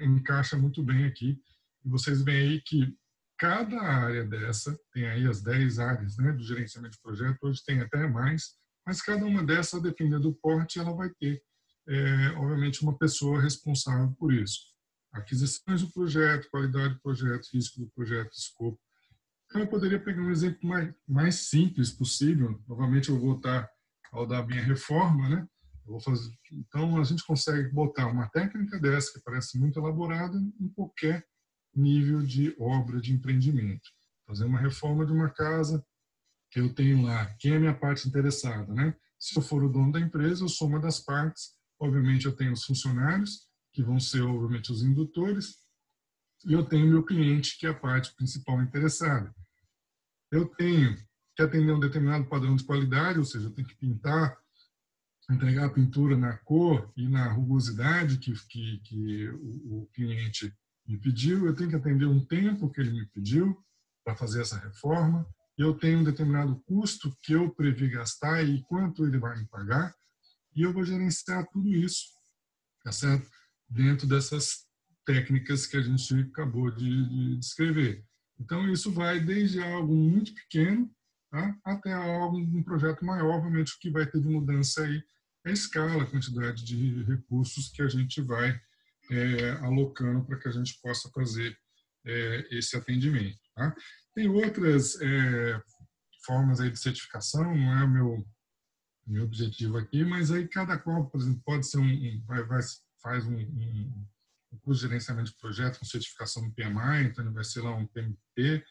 encaixa muito bem aqui, e vocês veem aí que cada área dessa, tem aí as 10 áreas, né, do gerenciamento de projeto, hoje tem até mais, mas cada uma dessas, dependendo do porte, ela vai ter, obviamente, uma pessoa responsável por isso. Aquisições do projeto, qualidade do projeto, risco do projeto, escopo. Então, eu poderia pegar um exemplo mais simples possível. Novamente, eu vou voltar ao da minha reforma, né? Eu vou fazer, então, a gente consegue botar uma técnica dessa, que parece muito elaborada, em qualquer nível de obra, de empreendimento. Fazer uma reforma de uma casa, que eu tenho lá, quem é a minha parte interessada, né? Se eu for o dono da empresa, eu sou uma das partes. Obviamente, eu tenho os funcionários, que vão ser, obviamente, os indutores, e eu tenho o meu cliente, que é a parte principal interessada. Eu tenho que atender um determinado padrão de qualidade, ou seja, eu tenho que pintar, entregar a pintura na cor e na rugosidade que o cliente me pediu, eu tenho que atender um tempo que ele me pediu para fazer essa reforma, eu tenho um determinado custo que eu previ gastar e quanto ele vai me pagar, e eu vou gerenciar tudo isso, tá certo? Dentro dessas técnicas que a gente acabou de descrever. Então, isso vai desde algo muito pequeno, tá, até um projeto maior, obviamente, o que vai ter de mudança aí é a escala, a quantidade de recursos que a gente vai alocando para que a gente possa fazer esse atendimento. Tá? Tem outras formas aí de certificação, não é o meu objetivo aqui, mas aí cada qual, por exemplo, pode ser faz um curso de gerenciamento de projeto com certificação do PMI, então vai ser lá um PMP.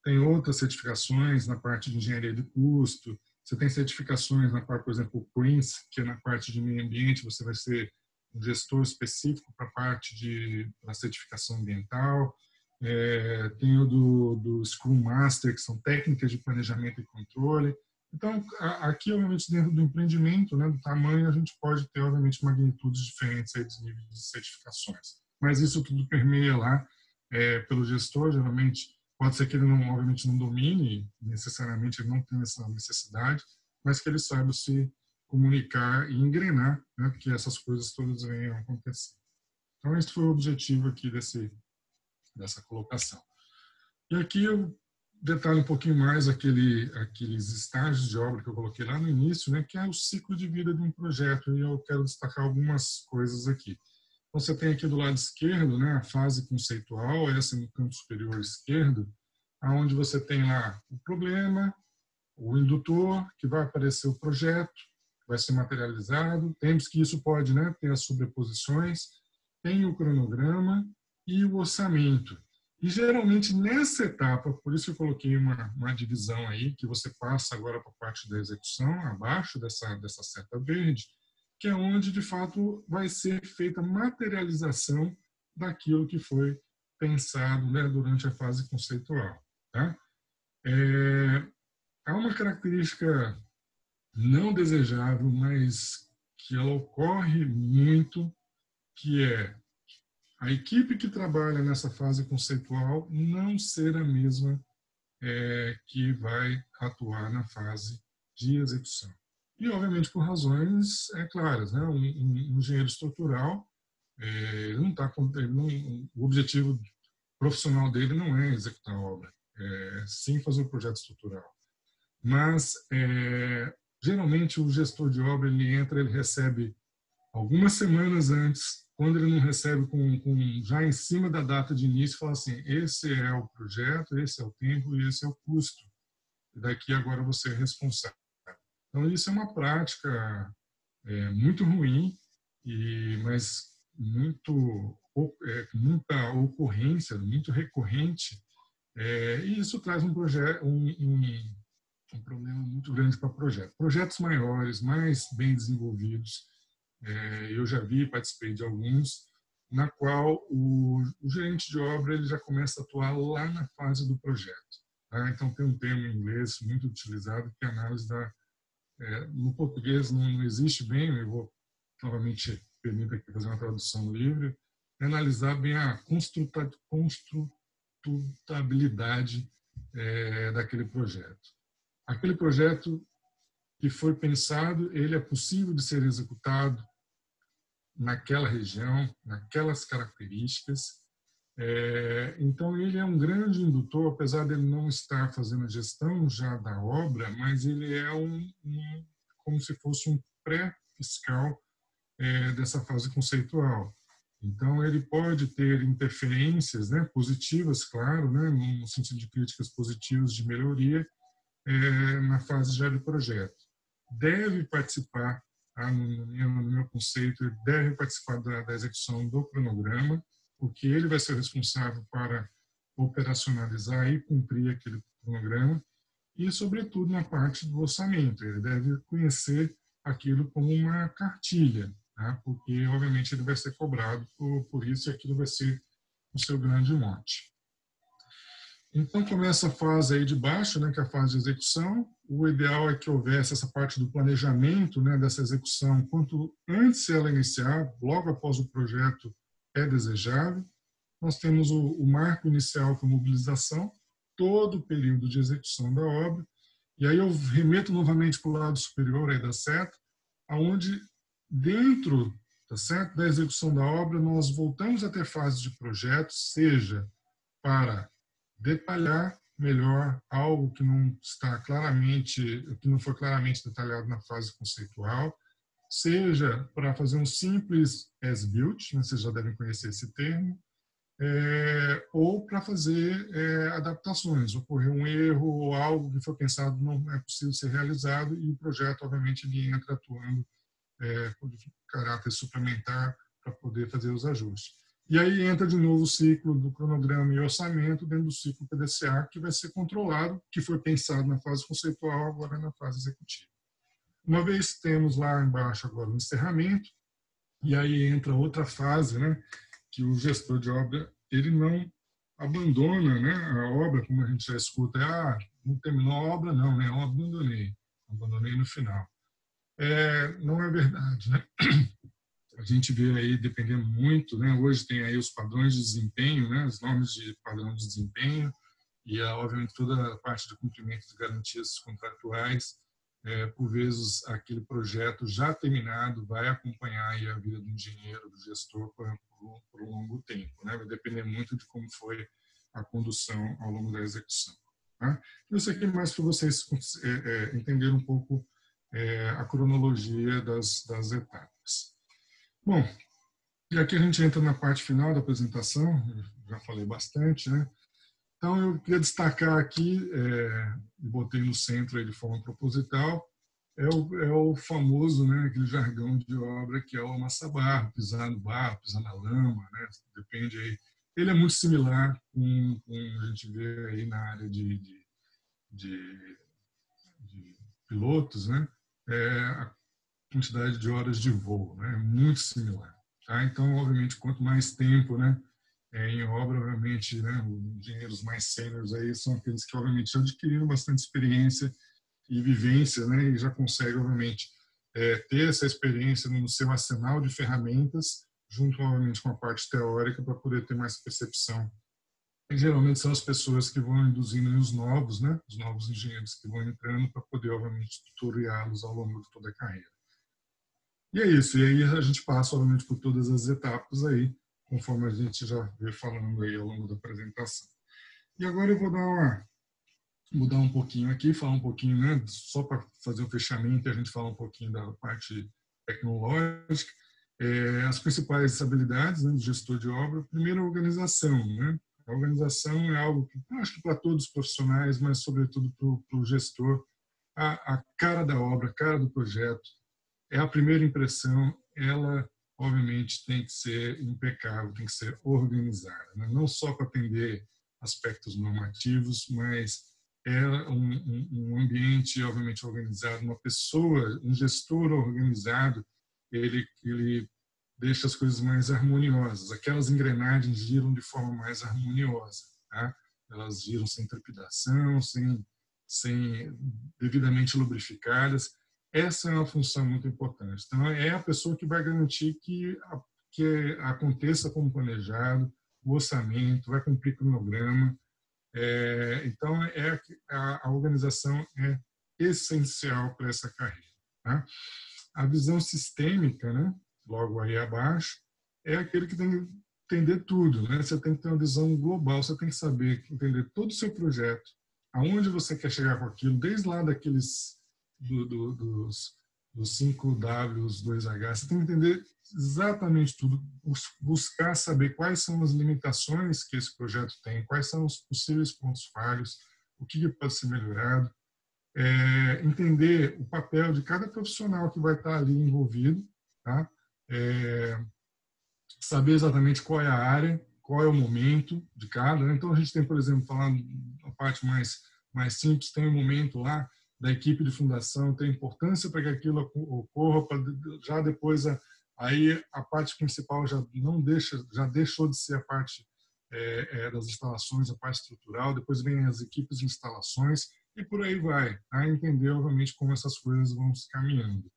Tem outras certificações na parte de engenharia de custo, você tem certificações na parte, por exemplo, o PRINCE, que é na parte de meio ambiente, você vai ser um gestor específico para a parte da certificação ambiental. Tem o do Scrum Master, que são técnicas de planejamento e controle. Então, aqui, obviamente, dentro do empreendimento, né, do tamanho, a gente pode ter, obviamente, magnitudes diferentes aí dos níveis de certificações. Mas isso tudo permeia lá pelo gestor, geralmente, pode ser que ele, obviamente, não domine, necessariamente ele não tenha essa necessidade, mas que ele saiba se comunicar e engrenar, né, que essas coisas todas venham a acontecer. Então, esse foi o objetivo aqui dessa colocação. E aqui eu detalho um pouquinho mais aqueles estágios de obra que eu coloquei lá no início, né, que é o ciclo de vida de um projeto, e eu quero destacar algumas coisas aqui. Você tem aqui do lado esquerdo, né, a fase conceitual, essa no canto superior esquerdo, aonde você tem lá o problema, o indutor, que vai aparecer o projeto, vai ser materializado. Temos que isso pode, né, ter as sobreposições, tem o cronograma e o orçamento. E geralmente nessa etapa, por isso eu coloquei uma divisão aí, que você passa agora para a parte da execução, abaixo dessa seta verde, que é onde de fato vai ser feita a materialização daquilo que foi pensado, né, durante a fase conceitual. Tá? Há uma característica não desejável, mas que ela ocorre muito, que é a equipe que trabalha nessa fase conceitual não ser a mesma que vai atuar na fase de execução. E, obviamente, por razões claras. Né? Um engenheiro estrutural, ele não tá, o objetivo profissional dele não é executar a obra, sim fazer o projeto estrutural. Mas, geralmente, o gestor de obra, ele entra, ele recebe algumas semanas antes, quando ele não recebe já em cima da data de início, fala assim, esse é o projeto, esse é o tempo e esse é o custo. E daqui agora você é responsável. Então, isso é uma prática muito ruim, mas muita ocorrência, muito recorrente, e isso traz um problema muito grande para projetos. Projetos maiores, mais bem desenvolvidos, eu já vi, participei de alguns, na qual o gerente de obra ele já começa a atuar lá na fase do projeto. Tá? Então, tem um termo em inglês muito utilizado, que é a análise no português não existe bem, eu vou novamente permito aqui fazer uma tradução livre, analisar bem a construtabilidade daquele projeto. Aquele projeto que foi pensado, ele é possível de ser executado naquela região, naquelas características. Então, ele é um grande indutor, apesar de ele não estar fazendo a gestão já da obra, mas ele é como se fosse um pré-fiscal dessa fase conceitual. Então, ele pode ter interferências, né, positivas, claro, né, no sentido de críticas positivas de melhoria, na fase já do projeto. Deve participar, no meu conceito, ele deve participar da execução do cronograma, porque ele vai ser responsável para operacionalizar e cumprir aquele cronograma, e, sobretudo, na parte do orçamento. Ele deve conhecer aquilo como uma cartilha, tá? Porque, obviamente, ele vai ser cobrado por isso e aquilo vai ser o seu grande mote. Então, começa a fase aí de baixo, né, que é a fase de execução. O ideal é que houvesse essa parte do planejamento, né, dessa execução, quanto antes ela iniciar, logo após o projeto, é desejável. Nós temos o marco inicial, que é a mobilização, todo o período de execução da obra. E aí eu remeto novamente para o lado superior aí da seta, aonde dentro, tá certo, da execução da obra, nós voltamos a ter fase de projeto, seja para detalhar melhor algo que não está claramente, que não foi claramente detalhado na fase conceitual, seja para fazer um simples as-built, né, vocês já devem conhecer esse termo, ou para fazer adaptações, ocorreu um erro ou algo que foi pensado não é possível ser realizado e o projeto, obviamente, ele entra atuando com caráter suplementar para poder fazer os ajustes. E aí entra de novo o ciclo do cronograma e orçamento dentro do ciclo PDCA, que vai ser controlado, que foi pensado na fase conceitual, agora na fase executiva. Uma vez temos lá embaixo agora o encerramento, e aí entra outra fase, né, que o gestor de obra ele não abandona, né, a obra, como a gente já escuta, não terminou a obra, não, né, eu abandonei no final. Não é verdade, né? A gente vê aí, dependendo muito, né? Hoje tem aí os padrões de desempenho, né? Os normas de padrão de desempenho e, obviamente, toda a parte de cumprimento de garantias contratuais. Por vezes, aquele projeto já terminado vai acompanhar aí a vida do engenheiro, do gestor, por um longo tempo, né? Vai depender muito de como foi a condução ao longo da execução. Tá? Isso aqui é mais para vocês entenderem um pouco a cronologia das etapas. Bom, E aqui a gente entra na parte final da apresentação, eu já falei bastante, né? Então, eu queria destacar aqui, botei no centro aí de forma proposital, é o famoso, né, aquele jargão de obra que é o amassar barro, pisar na lama, né? Depende aí. Ele é muito similar com a gente vê aí na área de, de pilotos, né? A quantidade de horas de voo, né? É muito similar. Tá? Então, obviamente, quanto mais tempo, né, em obra, obviamente, né, os engenheiros mais sêniores aí são aqueles que, obviamente, já adquiriram bastante experiência e vivência, né, e já conseguem, obviamente, ter essa experiência no seu arsenal de ferramentas, junto, obviamente, com a parte teórica, para poder ter mais percepção. E, geralmente, são as pessoas que vão induzindo os novos, né, os novos engenheiros que vão entrando para poder, obviamente, tutoriá-los ao longo de toda a carreira. E é isso. E aí a gente passa, obviamente, por todas as etapas aí, conforme a gente já veio falando aí ao longo da apresentação. E agora eu vou mudar um pouquinho aqui, falar um pouquinho, né, só para fazer o fechamento, a gente fala um pouquinho da parte tecnológica, as principais habilidades, né, do gestor de obra. Primeiro, a organização, né? A organização é algo que, acho que para todos os profissionais, mas sobretudo para o gestor, a cara da obra, a cara do projeto, é a primeira impressão, ela obviamente tem que ser impecável, tem que ser organizada, né? Não só para atender aspectos normativos, mas é um ambiente obviamente organizado, uma pessoa, um gestor organizado, ele deixa as coisas mais harmoniosas, aquelas engrenagens giram de forma mais harmoniosa, tá? Elas giram sem trepidação, sem devidamente lubrificadas. Essa é uma função muito importante. Então, é a pessoa que vai garantir que aconteça como planejado, o orçamento, vai cumprir cronograma. Então, a organização é essencial para essa carreira. Tá? A visão sistêmica, né, logo aí abaixo, é aquele que tem que entender tudo. Né? Você tem que ter uma visão global, você tem que saber entender todo o seu projeto, aonde você quer chegar com aquilo, desde lá daqueles dos 5Ws, 2H, você tem que entender exatamente tudo, buscar saber quais são as limitações que esse projeto tem, quais são os possíveis pontos falhos, o que pode ser melhorado, entender o papel de cada profissional que vai estar ali envolvido, tá? Saber exatamente qual é a área, qual é o momento de cada. Né? Então, a gente tem, por exemplo, falando a parte mais simples, tem um momento lá da equipe de fundação, tem importância para que aquilo ocorra, já depois aí a parte principal já deixou de ser a parte das instalações, a parte estrutural, depois vem as equipes de instalações e por aí vai, tá? Entender, obviamente, como essas coisas vão se caminhando.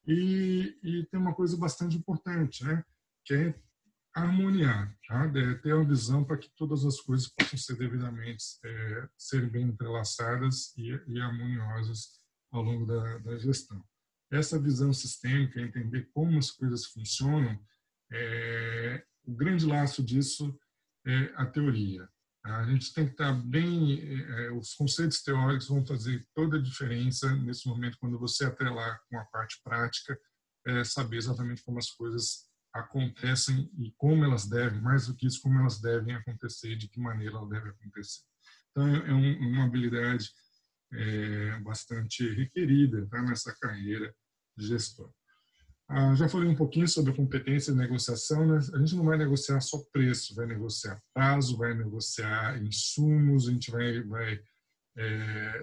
E tem uma coisa bastante importante, né? Que é harmoniar, tá? Ter uma visão para que todas as coisas possam ser devidamente serem bem entrelaçadas e harmoniosas ao longo da gestão. Essa visão sistêmica, entender como as coisas funcionam, o grande laço disso é a teoria. Tá? A gente tem que estar bem, os conceitos teóricos vão fazer toda a diferença nesse momento quando você atrelar com a parte prática, saber exatamente como as coisas acontecem e como elas devem, mais do que isso, como elas devem acontecer, de que maneira elas devem acontecer. Então, é uma habilidade bastante requerida, tá, nessa carreira de gestor. Já falei um pouquinho sobre a competência de negociação, né? A gente não vai negociar só preço, vai negociar prazo, vai negociar insumos, a gente vai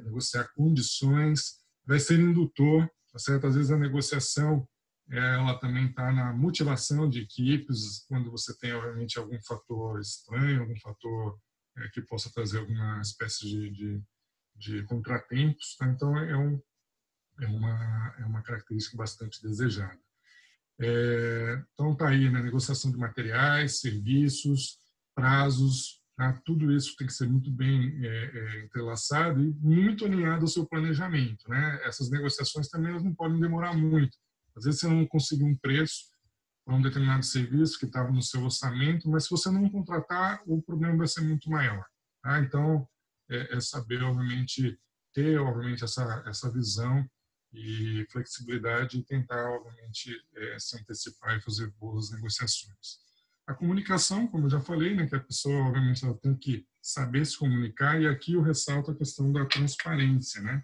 negociar condições, vai ser indutor, tá certo? Às vezes a negociação ela também está na motivação de equipes, quando você tem, obviamente, algum fator estranho, algum fator que possa trazer alguma espécie de contratempos. Tá? Então, é uma característica bastante desejada. Então, está aí, né? Negociação de materiais, serviços, prazos, tá? Tudo isso tem que ser muito bem entrelaçado e muito alinhado ao seu planejamento. Né? Essas negociações também elas não podem demorar muito. Às vezes você não conseguiu um preço para um determinado serviço que estava no seu orçamento, mas se você não contratar, o problema vai ser muito maior. Tá? Então, saber, obviamente, ter, obviamente, essa visão e flexibilidade e tentar, obviamente, se antecipar e fazer boas negociações. A comunicação, como eu já falei, né, que a pessoa, obviamente, ela tem que saber se comunicar, e aqui eu ressalto a questão da transparência, né?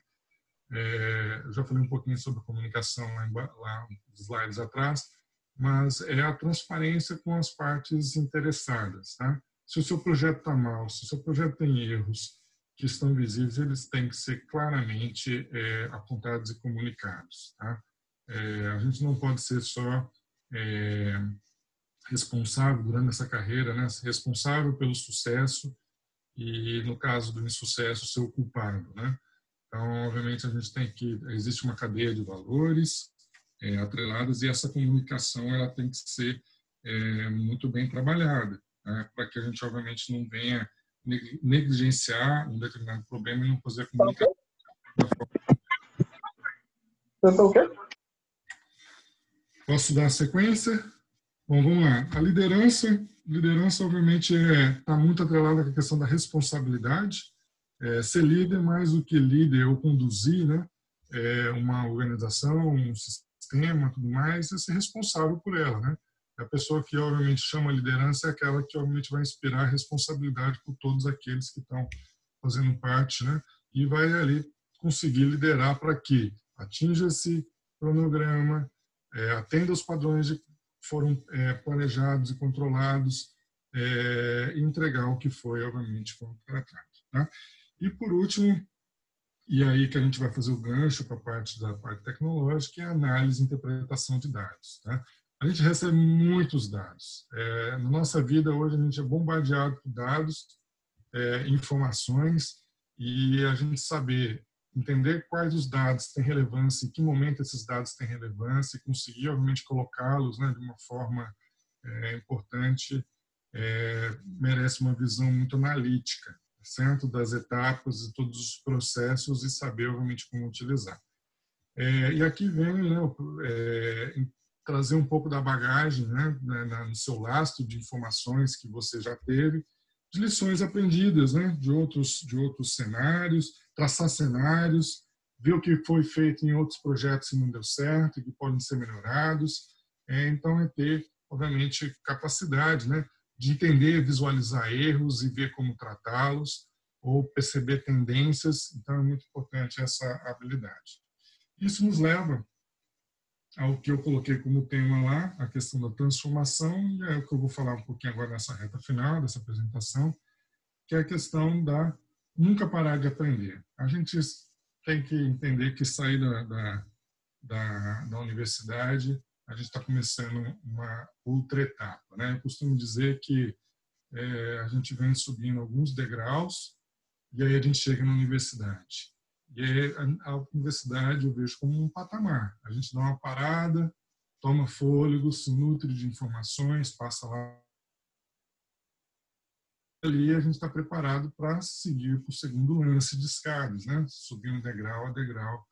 Eu já falei um pouquinho sobre comunicação lá nos slides atrás, mas é a transparência com as partes interessadas, tá? Se o seu projeto está mal, se o seu projeto tem erros que estão visíveis, eles têm que ser claramente apontados e comunicados, tá? A gente não pode ser só responsável durante essa carreira, né? Responsável pelo sucesso e, no caso do insucesso, ser o culpado, né? Então, obviamente, a gente tem que... Existe uma cadeia de valores atreladas, e essa comunicação ela tem que ser muito bem trabalhada, né? Para que a gente, obviamente, não venha negligenciar um determinado problema e não fazer a comunicação da forma. Posso dar a sequência? Bom, vamos lá. A liderança obviamente, está muito atrelada com a questão da responsabilidade. Ser líder, mais do que líder ou conduzir, né, uma organização, um sistema, tudo mais, é ser responsável por ela, né? A pessoa que, obviamente, chama a liderança é aquela que, obviamente, vai inspirar a responsabilidade por todos aqueles que estão fazendo parte, né? E vai ali conseguir liderar para que atinja esse cronograma, atenda os padrões que foram planejados e controlados, e entregar o que foi, obviamente, contratado, tá? E, por último, e aí que a gente vai fazer o gancho para a parte tecnológica, é a análise e interpretação de dados, tá? A gente recebe muitos dados. Na nossa vida, hoje, a gente é bombardeado por dados, informações, e a gente saber entender quais os dados têm relevância, em que momento esses dados têm relevância, e conseguir, obviamente, colocá-los, né, de uma forma importante, merece uma visão muito analítica, certo? Das etapas e todos os processos, e saber, obviamente, como utilizar. E aqui vem, né, trazer um pouco da bagagem, né, no seu lastro de informações que você já teve, de lições aprendidas, né, de outros cenários, traçar cenários, ver o que foi feito em outros projetos e não deu certo, e que podem ser melhorados. Então, é ter, obviamente, capacidade, né, de entender, visualizar erros e ver como tratá-los, ou perceber tendências. Então, é muito importante essa habilidade. Isso nos leva ao que eu coloquei como tema lá, a questão da transformação, e é o que eu vou falar um pouquinho agora nessa reta final dessa apresentação, que é a questão da nunca parar de aprender. A gente tem que entender que sair da universidade, a gente está começando uma outra etapa, né? Eu costumo dizer que a gente vem subindo alguns degraus, e aí a gente chega na universidade. E aí a universidade eu vejo como um patamar. A gente dá uma parada, toma fôlego, se nutre de informações, passa lá. Ali a gente está preparado para seguir para o segundo lance de escadas, né? Subindo degrau a degrau.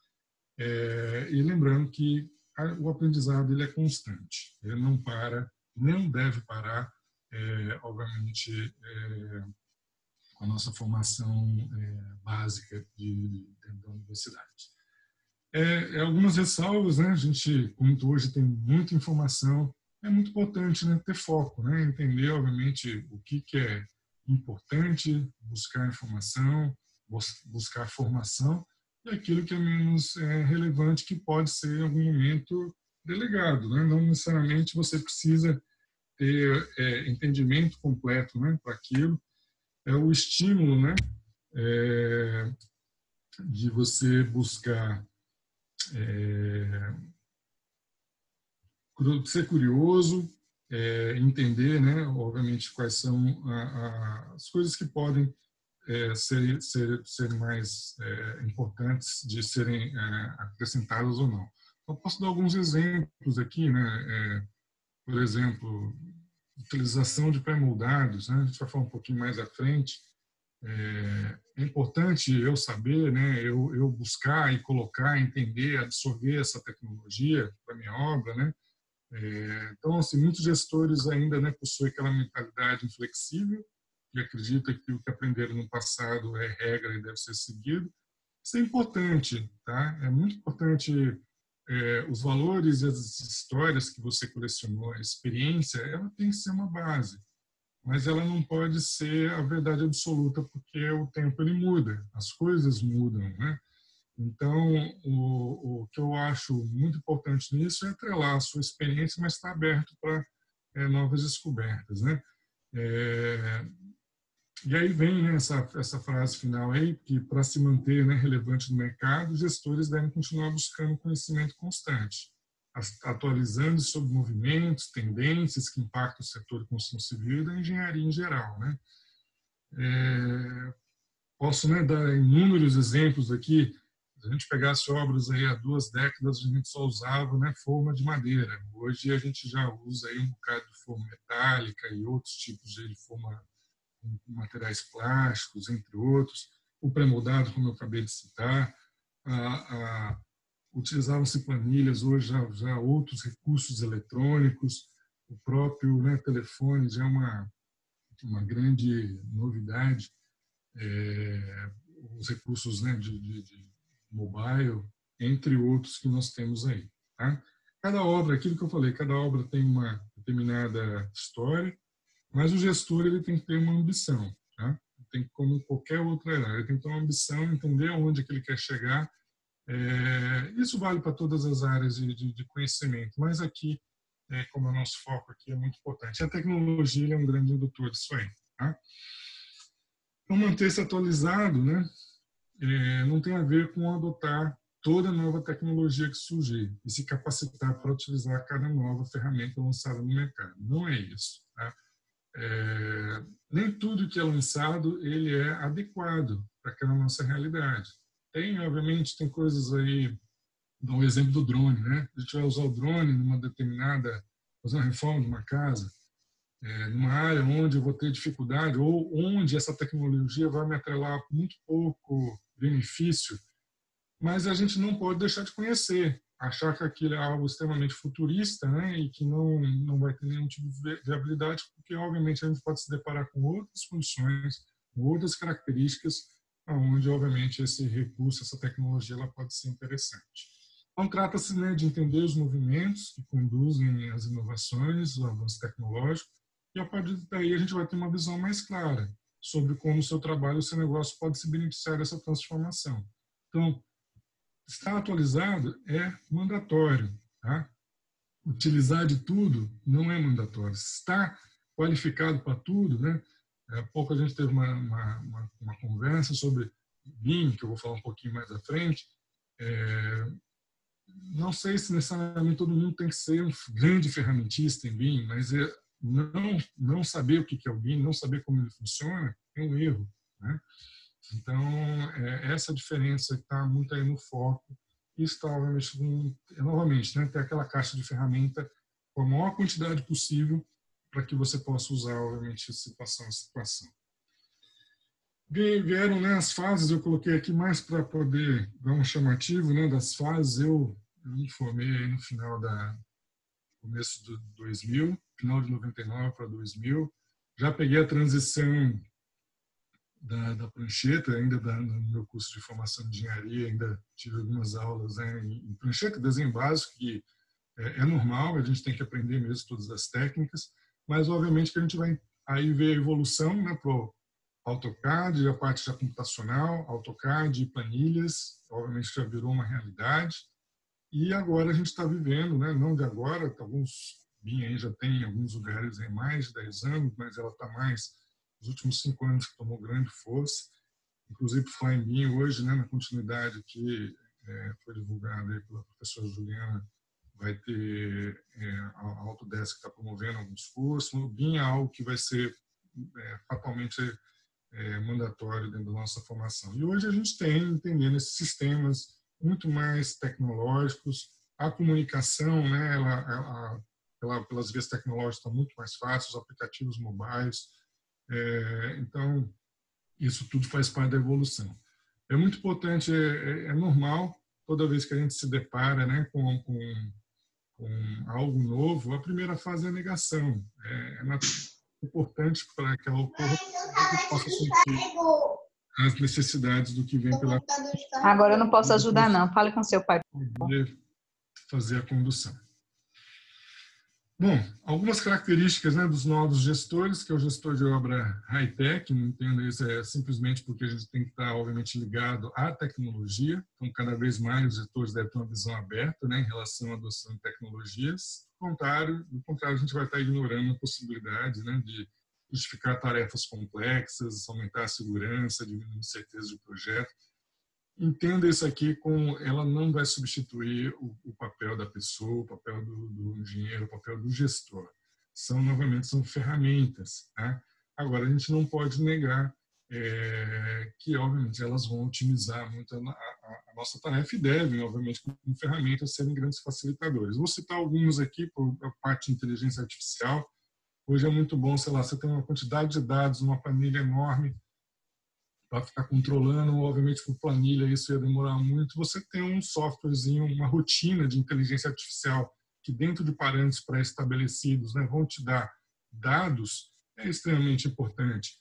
E lembrando que o aprendizado ele é constante. Ele não para, não deve parar, obviamente, com a nossa formação básica dentro da universidade. Algumas ressalvas, né? A gente, como hoje tem muita informação, é muito importante, né, ter foco, né? Entender, obviamente, o que é importante, buscar informação, buscar formação, e aquilo que é menos relevante, que pode ser, em algum momento, delegado, né? Não necessariamente você precisa ter entendimento completo, né, para aquilo. É o estímulo, né, de você buscar ser curioso, entender, né, obviamente, quais são as coisas que podem ser mais importantes de serem acrescentadas ou não. Eu posso dar alguns exemplos aqui, né? Por exemplo, utilização de pré-moldados, né? A gente vai falar um pouquinho mais à frente. É importante eu saber, né? Eu buscar e colocar, entender, absorver essa tecnologia para minha obra, né? Então, assim, muitos gestores ainda, né, possuem aquela mentalidade inflexível, que acredita que o que aprenderam no passado é regra e deve ser seguido. Isso é importante, tá? É muito importante os valores e as histórias que você colecionou, a experiência, ela tem que ser uma base, mas ela não pode ser a verdade absoluta, porque o tempo ele muda, as coisas mudam, né? Então, o que eu acho muito importante nisso é atrelar a sua experiência, mas estar aberto para novas descobertas, né? É, e aí vem, né, essa frase final aí, que para se manter, né, relevante no mercado, os gestores devem continuar buscando conhecimento constante, atualizando sobre movimentos, tendências que impactam o setor de construção civil e da engenharia em geral, né? Posso, né, dar inúmeros exemplos aqui. Se a gente pegasse obras aí há 2 décadas, a gente só usava, né, forma de madeira. Hoje a gente já usa aí um bocado de forma metálica e outros tipos de forma com materiais plásticos, entre outros. O pré-moldado, como eu acabei de citar. Utilizavam-se planilhas, hoje já outros recursos eletrônicos. O próprio, né, telefone já é uma grande novidade. Os recursos, né, de mobile, entre outros que nós temos aí. Tá? Cada obra, aquilo que eu falei, cada obra tem uma determinada história, mas o gestor ele tem que ter uma ambição. Tá? Tem como qualquer outra área, ele tem que ter uma ambição, entender aonde que ele quer chegar. Isso vale para todas as áreas de conhecimento, mas aqui, como é o nosso foco aqui, é muito importante. A tecnologia é um grande indutor disso aí. Tá? Então, manter-se atualizado, né, não tem a ver com adotar toda nova tecnologia que surgir e se capacitar para utilizar cada nova ferramenta lançada no mercado. Não é isso. Tá? Nem tudo que é lançado ele é adequado para aquela nossa realidade. Obviamente, tem coisas aí, dá um exemplo do drone, né? A gente vai usar o drone numa determinada, fazer uma reforma de uma casa, numa área onde eu vou ter dificuldade ou onde essa tecnologia vai me atrelar muito pouco benefício, mas a gente não pode deixar de conhecer, achar que aquilo é algo extremamente futurista, né, e que não vai ter nenhum tipo de viabilidade, porque obviamente a gente pode se deparar com outras condições, com outras características, onde obviamente esse recurso, essa tecnologia, ela pode ser interessante. Então trata-se, né, de entender os movimentos que conduzem às inovações, o avanço tecnológico, e a partir daí a gente vai ter uma visão mais clara sobre como o seu trabalho, o seu negócio pode se beneficiar dessa transformação. Então, estar atualizado é mandatório. Tá? Utilizar de tudo não é mandatório. Estar qualificado para tudo, né? Há pouco a gente teve uma conversa sobre BIM, que eu vou falar um pouquinho mais à frente. Não sei se necessariamente todo mundo tem que ser um grande ferramentista em BIM, mas não saber o que é o BIM, não saber como ele funciona, é um erro. Né? Então, essa diferença está muito aí no foco e está, novamente, né, ter aquela caixa de ferramenta com a maior quantidade possível para que você possa usar, obviamente, situação a situação. Vieram, né, as fases, eu coloquei aqui mais para poder dar um chamativo, né, das fases. Eu me formei aí no começo do 2000, final de 99 para 2000. Já peguei a transição da prancheta, ainda no meu curso de formação de engenharia, ainda tive algumas aulas, né, em prancheta, desenho básico, que é normal, a gente tem que aprender mesmo todas as técnicas, mas obviamente que a gente vai aí ver a evolução, né, para o AutoCAD, a parte já computacional, AutoCAD, planilhas, obviamente já virou uma realidade, e agora a gente está vivendo, né, não de agora, alguns BIM aí já tem em alguns lugares aí mais de 10 anos, mas ela está mais nos últimos 5 anos que tomou grande força, inclusive falar em BIM hoje, né, na continuidade que foi divulgada aí pela professora Juliana, vai ter a Autodesk que está promovendo alguns cursos. O BIM é algo que vai ser fatalmente mandatório dentro da nossa formação. E hoje a gente tem, entendendo esses sistemas muito mais tecnológicos, a comunicação, né, pelas vias tecnológicas está muito mais fácil, os aplicativos mobiles. Então, isso tudo faz parte da evolução. É muito importante, é normal, toda vez que a gente se depara, né, com algo novo, a primeira fase é a negação. É importante para que ela ocorra, que possa sentir as necessidades do que vem pela... Agora eu não posso ajudar, não. Fale com seu pai. Poder fazer a condução. Bom, algumas características, né, dos novos gestores, que é o gestor de obra high-tech, não entendo isso, é simplesmente porque a gente tem que estar, obviamente, ligado à tecnologia. Então, cada vez mais os gestores devem ter uma visão aberta, né, em relação à adoção de tecnologias. Do contrário, a gente vai estar ignorando a possibilidade, né, de justificar tarefas complexas, aumentar a segurança, diminuir a incerteza de projeto. Entenda isso aqui como ela não vai substituir o papel da pessoa, o papel do engenheiro, o papel do gestor. Novamente, são ferramentas. Tá? Agora, a gente não pode negar que, obviamente, elas vão otimizar muito a nossa tarefa e devem, obviamente, como ferramentas, serem grandes facilitadores. Vou citar algumas aqui, por a parte de inteligência artificial. Hoje é muito bom, sei lá, você tem uma quantidade de dados, uma planilha enorme, para ficar controlando, obviamente, por planilha isso ia demorar muito. Você tem um softwarezinho, uma rotina de inteligência artificial que dentro de parâmetros pré-estabelecidos, né, vão te dar dados, é extremamente importante.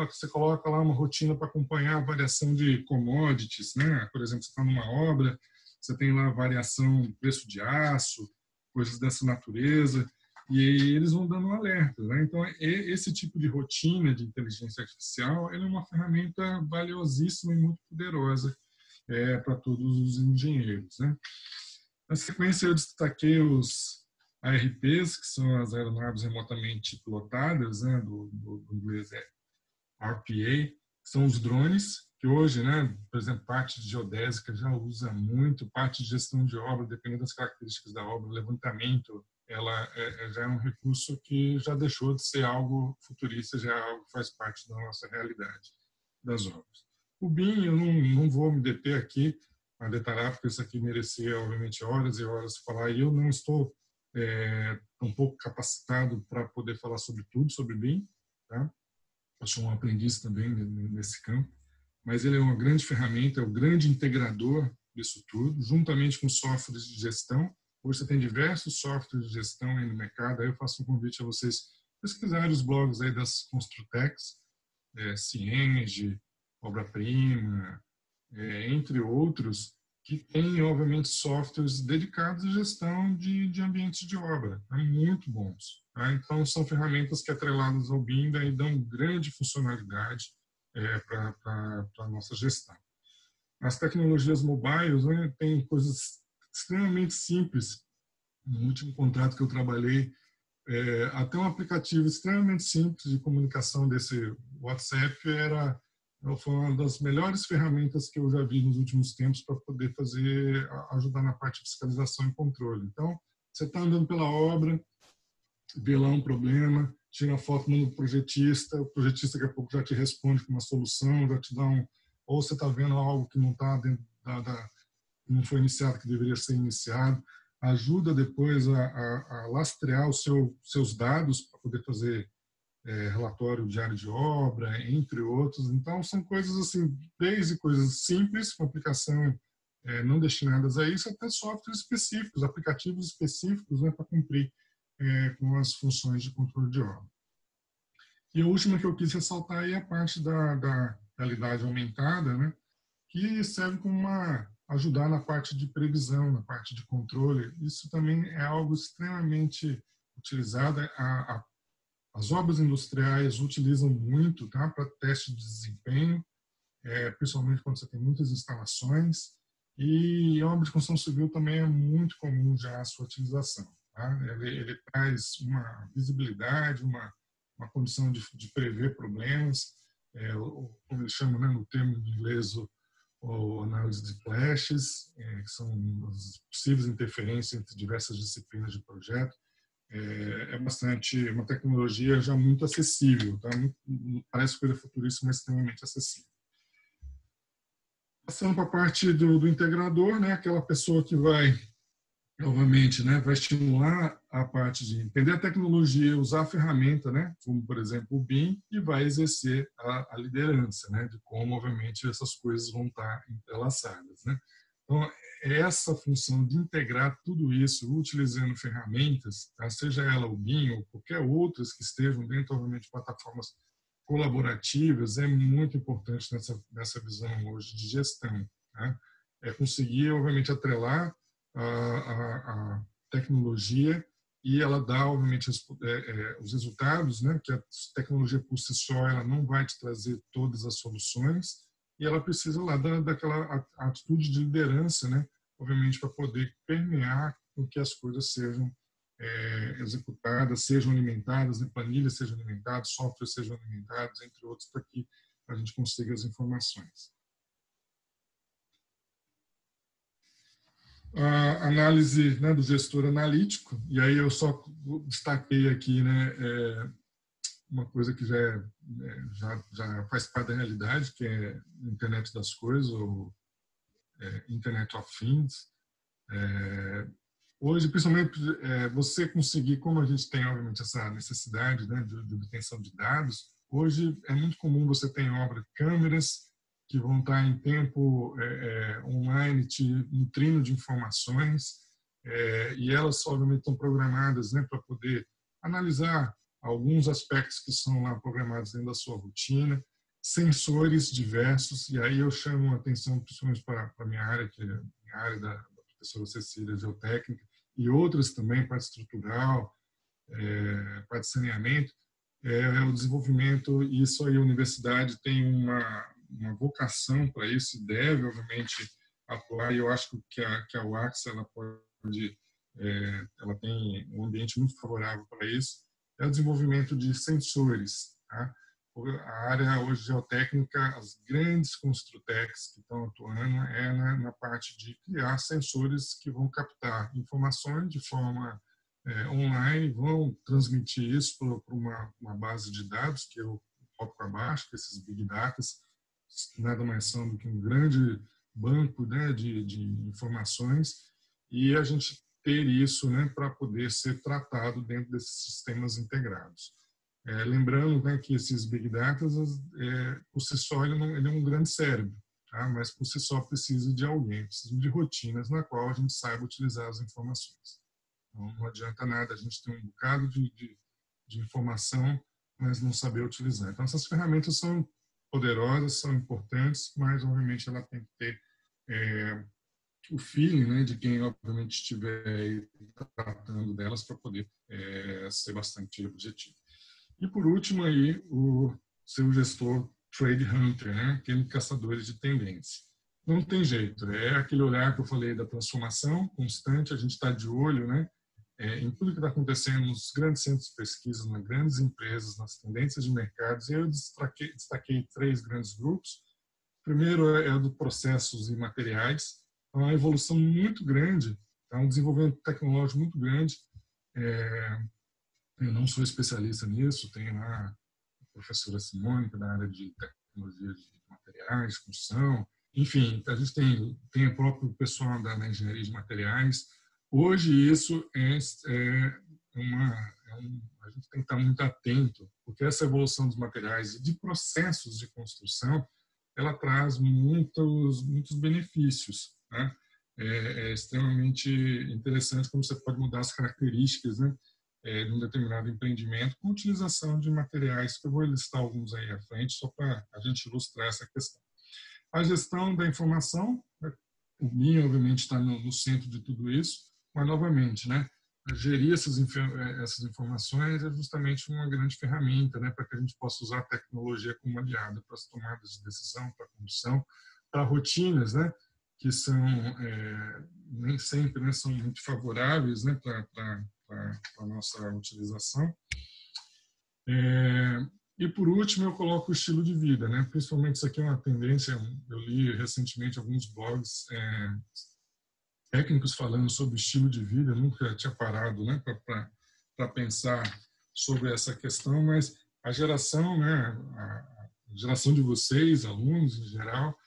Você coloca lá uma rotina para acompanhar a variação de commodities, né? Por exemplo, você está numa obra, você tem lá a variação do preço de aço, coisas dessa natureza, e aí eles vão dando um alerta. Né? Então, esse tipo de rotina de inteligência artificial é uma ferramenta valiosíssima e muito poderosa para todos os engenheiros. Né? Na sequência, eu destaquei os ARPs, que são as aeronaves remotamente pilotadas, né? do inglês é RPA, que são os drones, que hoje, né, por exemplo, parte de geodésica já usa muito, parte de gestão de obra, dependendo das características da obra, levantamento, ela já é um recurso que já deixou de ser algo futurista, já é algo que faz parte da nossa realidade das obras. O BIM, eu não vou me deter aqui a detalhar, porque isso aqui merecia, obviamente, horas e horas de falar, e eu não estou um pouco capacitado para poder falar sobre tudo, sobre BIM, tá? Eu sou um aprendiz também nesse campo, mas ele é uma grande ferramenta, é o grande integrador disso tudo, juntamente com softwares de gestão. Hoje você tem diversos softwares de gestão aí no mercado. Aí eu faço um convite a vocês pesquisarem os blogs aí das Construtecs, Cienge, Obra Prima, entre outros, que têm, obviamente, softwares dedicados à gestão de ambientes de obra, muito bons. Tá? Então, são ferramentas que, atreladas ao BIM, daí dão grande funcionalidade para a nossa gestão. As tecnologias mobiles, né, tem coisas extremamente simples. No último contrato que eu trabalhei, até um aplicativo extremamente simples de comunicação desse WhatsApp foi uma das melhores ferramentas que eu já vi nos últimos tempos para poder ajudar na parte de fiscalização e controle. Então, você está andando pela obra, vê lá um problema, tira a foto, manda o projetista daqui a pouco já te responde com uma solução, já te dá ou você está vendo algo que não está dentro não foi iniciado, que deveria ser iniciado, ajuda depois a lastrear seus dados para poder fazer relatório diário de obra, entre outros. Então, são coisas assim, desde coisas simples, com aplicação não destinadas a isso, até softwares específicos, aplicativos específicos, né, para cumprir com as funções de controle de obra. E a última que eu quis ressaltar aí é a parte da realidade aumentada, né, que serve como ajudar na parte de previsão, na parte de controle. Isso também é algo extremamente utilizado. As obras industriais utilizam muito, tá, para teste de desempenho, principalmente quando você tem muitas instalações. E a obra de construção civil também é muito comum já a sua utilização. Tá? Ele traz uma visibilidade, uma condição de prever problemas, como eles chamam, né, no termo em inglês, ou análise de flashes, que são as possíveis interferências entre diversas disciplinas de projeto. Bastante uma tecnologia já muito acessível, tá? Parece coisa futurista, mas extremamente acessível. Passando para a parte do integrador, né? Aquela pessoa que vai, novamente, né, vai estimular a parte de entender a tecnologia, usar a ferramenta, né, como, por exemplo, o BIM, e vai exercer a liderança, né, de como, obviamente, essas coisas vão estar entrelaçadas. Né? Então, essa função de integrar tudo isso utilizando ferramentas, tá, seja ela o BIM ou qualquer outras que estejam dentro, obviamente, de plataformas colaborativas é muito importante nessa visão hoje de gestão. Tá? É conseguir, obviamente, atrelar a tecnologia e ela dá, obviamente, os resultados, né? Que a tecnologia por si só ela não vai te trazer todas as soluções e ela precisa lá daquela atitude de liderança, né? Obviamente, para poder permear com que as coisas sejam executadas, sejam alimentadas, né? Planilhas sejam alimentadas, softwares sejam alimentados, entre outros, para que a gente consiga as informações. A análise, né, do gestor analítico, e aí eu só destaquei aqui, né, uma coisa que já faz parte da realidade, que é a Internet das Coisas, ou Internet of Things. Hoje, principalmente, você conseguir, como a gente tem, obviamente, essa necessidade, né, de obtenção de dados, hoje é muito comum você ter em obra câmeras que vão estar em tempo online te nutrindo de informações, e elas, obviamente, estão programadas, né, para poder analisar alguns aspectos que são lá programados dentro da sua rotina, sensores diversos, e aí eu chamo a atenção principalmente para a minha área, que é a área da professora Cecília, geotécnica, e outras também, parte estrutural, parte de saneamento, o desenvolvimento, e isso aí a universidade tem uma vocação para isso, e deve, obviamente, atuar, e eu acho que a UACS, ela tem um ambiente muito favorável para isso, é o desenvolvimento de sensores. Tá? A área hoje geotécnica, as grandes construtecs que estão atuando na parte de criar sensores que vão captar informações de forma online, vão transmitir isso para uma base de dados, que é o tópico abaixo, que esses big data, nada mais são do que um grande banco, né, de informações, e a gente ter isso, né, para poder ser tratado dentro desses sistemas integrados. Lembrando, né, que esses big data, por si só, ele é um grande cérebro, tá? Mas por si só precisa de alguém, precisa de rotinas na qual a gente saiba utilizar as informações. Então, não adianta nada a gente ter um bocado de informação, mas não saber utilizar. Então, essas ferramentas são poderosas, são importantes, mas, obviamente, ela tem que ter o feeling, né, de quem, obviamente, estiver tratando delas para poder ser bastante objetivo. E, por último, aí, o seu gestor trade hunter, né, aquele caçador de tendência. Não tem jeito, é aquele olhar que eu falei da transformação constante, a gente está de olho, né, em tudo que está acontecendo nos grandes centros de pesquisa, nas grandes empresas, nas tendências de mercados. Eu destaquei 3 grandes grupos. O primeiro é o do processos e materiais, é uma evolução muito grande, é um desenvolvimento tecnológico muito grande. Eu não sou especialista nisso, tem lá a professora Simone, que é da área de tecnologia de materiais, construção, enfim, a gente tem o próprio pessoal da engenharia de materiais. Hoje isso a gente tem que estar muito atento, porque essa evolução dos materiais e de processos de construção, ela traz muitos benefícios, né? É extremamente interessante como você pode mudar as características, né, de um determinado empreendimento com utilização de materiais, que eu vou listar alguns aí à frente, só para a gente ilustrar essa questão. A gestão da informação, né, o BIM, obviamente, está no centro de tudo isso, mas, novamente, né, gerir essas informações é justamente uma grande ferramenta, né, para que a gente possa usar a tecnologia como aliada para as tomadas de decisão, para a condução, para rotinas, né, que são nem sempre, né, são muito favoráveis, né, para a nossa utilização. E, por último, eu coloco o estilo de vida, né? Principalmente isso aqui é uma tendência, eu li recentemente alguns blogs técnicos falando sobre estilo de vida, eu nunca tinha parado, né, para pensar sobre essa questão, mas a geração, né, a geração de vocês, alunos em geral,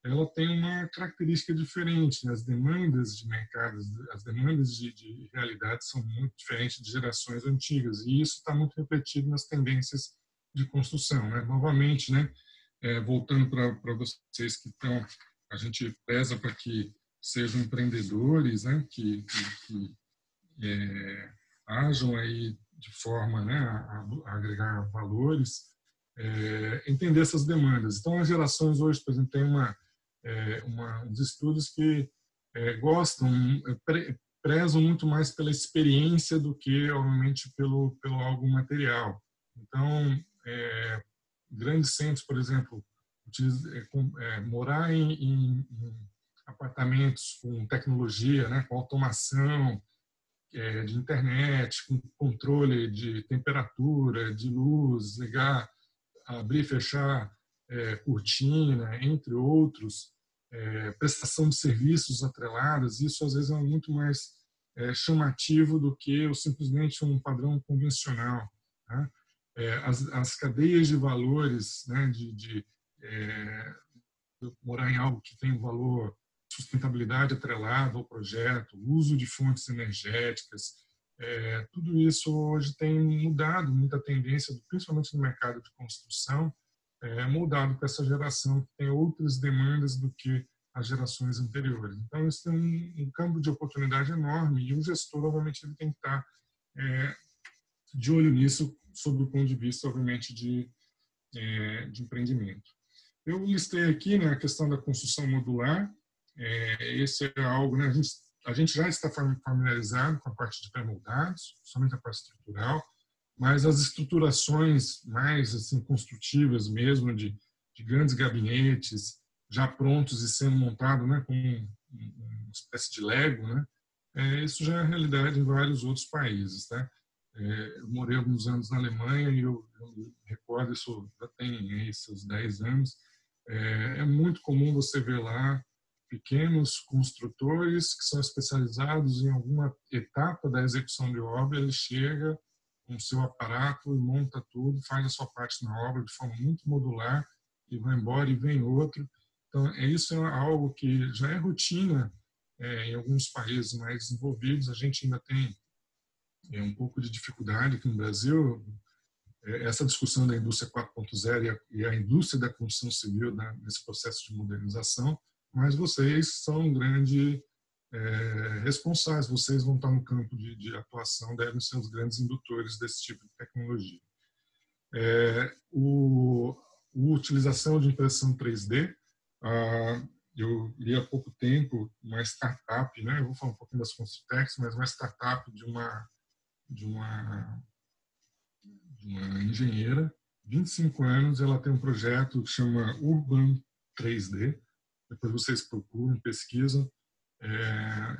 ela tem uma característica diferente, né? As demandas de mercado, as demandas de realidade são muito diferentes de gerações antigas, e isso está muito refletido nas tendências de construção, né? Novamente, né, voltando para vocês que estão, a gente preza para que sejam empreendedores, né, que ajam aí de forma, né, a agregar valores, entender essas demandas. Então, as gerações hoje, por exemplo, tem uns estudos que gostam, prezam muito mais pela experiência do que, obviamente, pelo algo material. Então, grandes centros, por exemplo, morar em apartamentos com tecnologia, né, com automação de internet, com controle de temperatura, de luz, ligar, abrir e fechar cortina, entre outros, prestação de serviços atreladas, isso às vezes é muito mais chamativo do que simplesmente um padrão convencional. Tá? As cadeias de valores, né, de morar em algo que tem um valor, sustentabilidade atrelada ao projeto, uso de fontes energéticas, tudo isso hoje tem mudado muita tendência, principalmente no mercado de construção, moldado com essa geração que tem outras demandas do que as gerações anteriores. Então, isso tem um campo de oportunidade enorme e o gestor, obviamente, ele tem que estar de olho nisso, sob o ponto de vista, obviamente, de empreendimento. Eu listei aqui, né, a questão da construção modular. Esse é algo, né, a gente já está familiarizado com a parte de pré-moldados, somente a parte estrutural, mas as estruturações mais assim construtivas mesmo, de grandes gabinetes já prontos e sendo montados, né, com uma espécie de Lego, né, isso já é realidade em vários outros países. Tá? Eu morei alguns anos na Alemanha e eu me recordo, isso já tem aí seus 10 anos, é muito comum você ver lá pequenos construtores que são especializados em alguma etapa da execução de obra, ele chega com o seu aparato e monta tudo, faz a sua parte na obra de forma muito modular e vai embora e vem outro. Então, isso é algo que já é rotina em alguns países mais desenvolvidos. A gente ainda tem um pouco de dificuldade aqui no Brasil. Essa discussão da indústria 4.0 e a indústria da construção civil, né, nesse processo de modernização, mas vocês são grandes responsáveis, vocês vão estar no campo de atuação, devem ser os grandes indutores desse tipo de tecnologia. A utilização de impressão 3D, eu li há pouco tempo uma startup, né, eu vou falar um pouquinho das Construtex, mas uma startup de uma engenheira, 25 anos, ela tem um projeto que chama Urban 3D, depois vocês procuram, pesquisam.